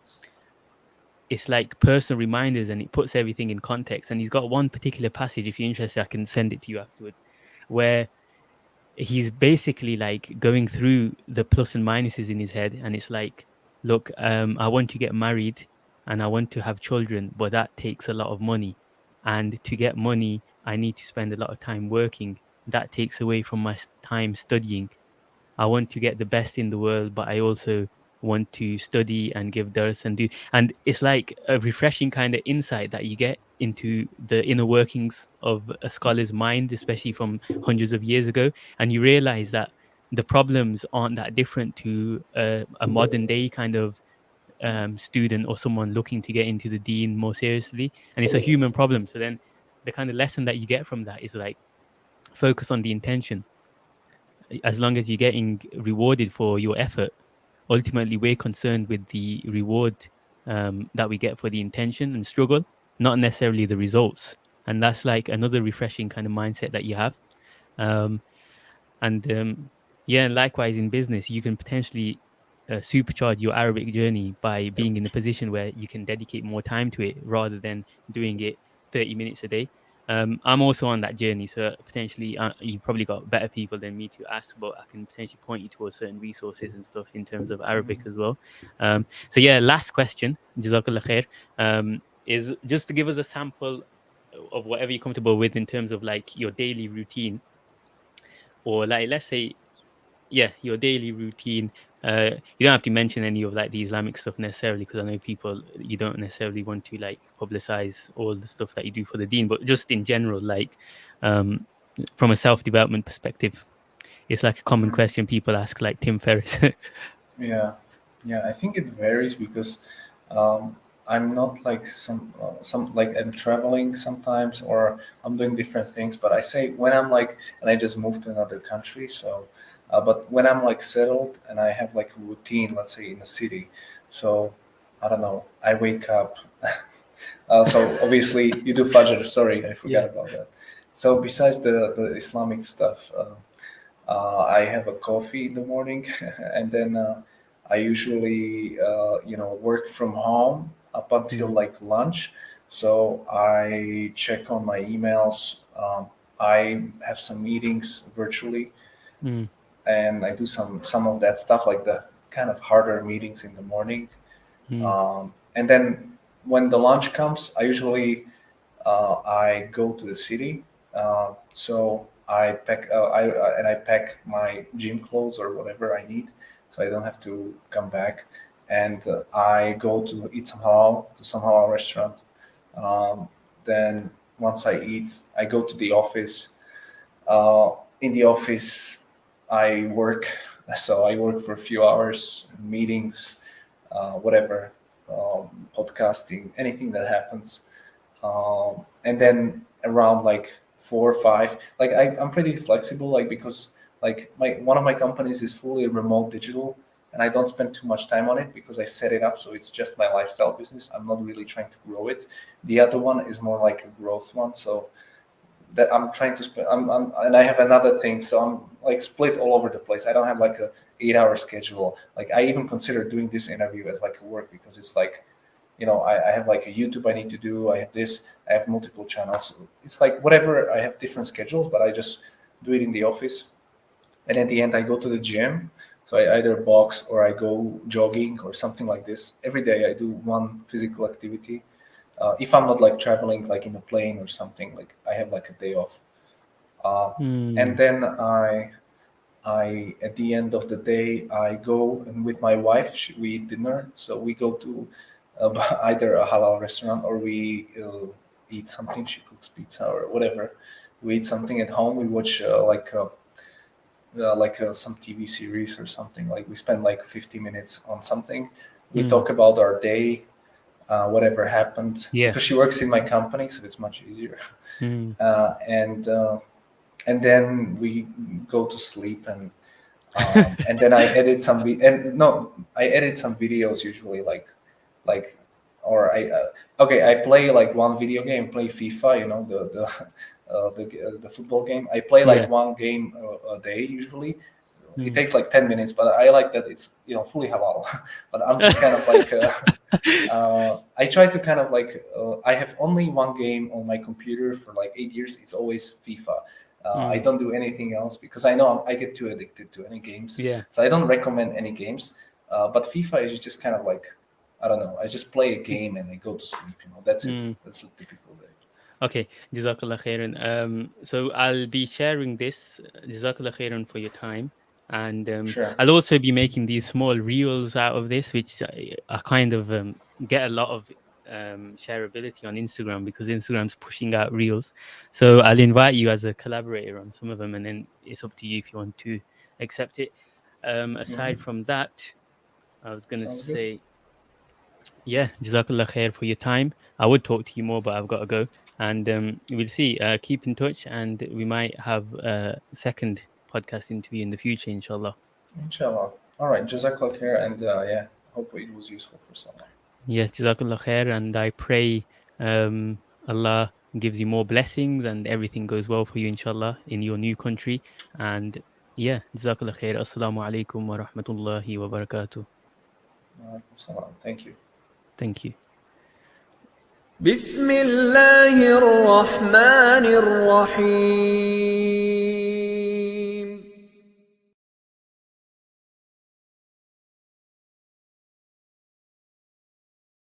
it's like personal reminders and it puts everything in context. And he's got one particular passage, if you're interested, I can send it to you afterwards, where he's basically like going through the plus and minuses in his head. And it's like, look, I want to get married and I want to have children, but that takes a lot of money. And to get money, I need to spend a lot of time working. That takes away from my time studying. I want to get the best in the world, but I also want to study and give dars and do. And it's like a refreshing kind of insight that you get into the inner workings of a scholar's mind, especially from hundreds of years ago. And you realize that the problems aren't that different to a modern day kind of student or someone looking to get into the deen more seriously. And it's a human problem. So then the kind of lesson that you get from that is like, focus on the intention. As long as you're getting rewarded for your effort, ultimately we're concerned with the reward that we get for the intention and struggle, not necessarily the results. And that's like another refreshing kind of mindset that you have. um, and yeah, and likewise in business, you can potentially supercharge your Arabic journey by being in a position where you can dedicate more time to it rather than doing it 30 minutes a day. I'm also on that journey, so potentially you probably got better people than me to ask, but I can potentially point you towards certain resources and stuff in terms of Arabic as well. So yeah, last question, Jazakallah khair, is just to give us a sample of whatever you're comfortable with in terms of like your daily routine, or like let's say, yeah, your daily routine. You don't have to mention any of like the Islamic stuff necessarily, because I know people, you don't necessarily want to like publicize all the stuff that you do for the deen, but just in general, like um from a self-development perspective. It's like a common Mm. question people ask, like Tim Ferriss. Yeah, yeah. I think it varies because um, I'm not like some like I'm traveling sometimes or I'm doing different things. But I say when I'm like, and I just moved to another country, so. But when I'm like settled and I have like a routine, let's say in the city, so I don't know. I wake up. So obviously you do Fajr. Sorry, I forgot Yeah. about that. So besides the Islamic stuff. I have a coffee in the morning, and then I usually, work from home up until Mm, like lunch. So I check on my emails. I have some meetings virtually, mm, and I do some of that stuff, like the kind of harder meetings in the morning. mm, And then when the lunch comes, I go to the city. So I pack my gym clothes or whatever I need, so I don't have to come back. And I go to eat somehow to some halal restaurant. Um, then once I eat, I go to the office. In the office, I work. So I work for a few hours, meetings, whatever, podcasting, anything that happens. And then around like 4 or 5, like I'm pretty flexible, like because like my one of my companies is fully remote digital, and I don't spend too much time on it because I set it up so it's just my lifestyle business. I'm not really trying to grow it. The other one is more like a growth one, so that I'm trying to spend. And I have another thing, so I'm like split all over the place. I don't have like a 8 hour schedule. Like I even consider doing this interview as like a work because it's like, I have like a YouTube I need to do. I have this. I have multiple channels. It's like whatever. I have different schedules, but I just do it in the office. And at the end, I go to the gym. So I either box or I go jogging or something like this. Every day I do one physical activity. If I'm not like traveling, like in a plane or something, like I have like a day off. Uh, and mm, then I at the end of the day I go and with my wife we eat dinner. So we go to either a halal restaurant or we eat something. She cooks pizza or whatever. We eat something at home. We watch some TV series or something. Like we spend like 50 minutes on something, We talk about our day, whatever happened, Yeah. because she works in my company, so it's much easier. Mm. And then we go to sleep, and then I edit some I edit some videos usually, like or I play like one video game, play FIFA, you know, the football game. I play Yeah. like one game a day usually. It Mm. takes like 10 minutes, but I like that it's, you know, fully halal. But I'm just kind of like I try to kind of like I have only one game on my computer for like 8 years. It's always FIFA. I don't do anything else because I know I get too addicted to any games. Yeah. So I don't recommend any games. But FIFA is just kind of like, I don't know. I just play a game and I go to sleep. You know, that's it. Mm. That's a typical day. Okay, Jazakallah khairan. So I'll be sharing this. Jazakallah khairan for your time. And Sure. I'll also be making these small reels out of this, which I kind of get a lot of shareability on Instagram because Instagram's pushing out reels. So I'll invite you as a collaborator on some of them, and then it's up to you if you want to accept it. Aside from that, I was going to Sounds good. say, yeah, Jazakallah khair for your time. I would talk to you more, but I've got to go. And we'll see. Keep in touch, and we might have a second podcast interview in the future, inshallah. Inshallah. All right. Jazakallah khair. And yeah, hope it was useful for someone. Yeah, Jazakallah khair. And I pray Allah gives you more blessings and everything goes well for you, inshallah, in your new country. And yeah, Jazakallah khair. Assalamu alaikum wa rahmatullahi wa barakatuh. Thank you. Thank you. بسم الله الرحمن الرحيم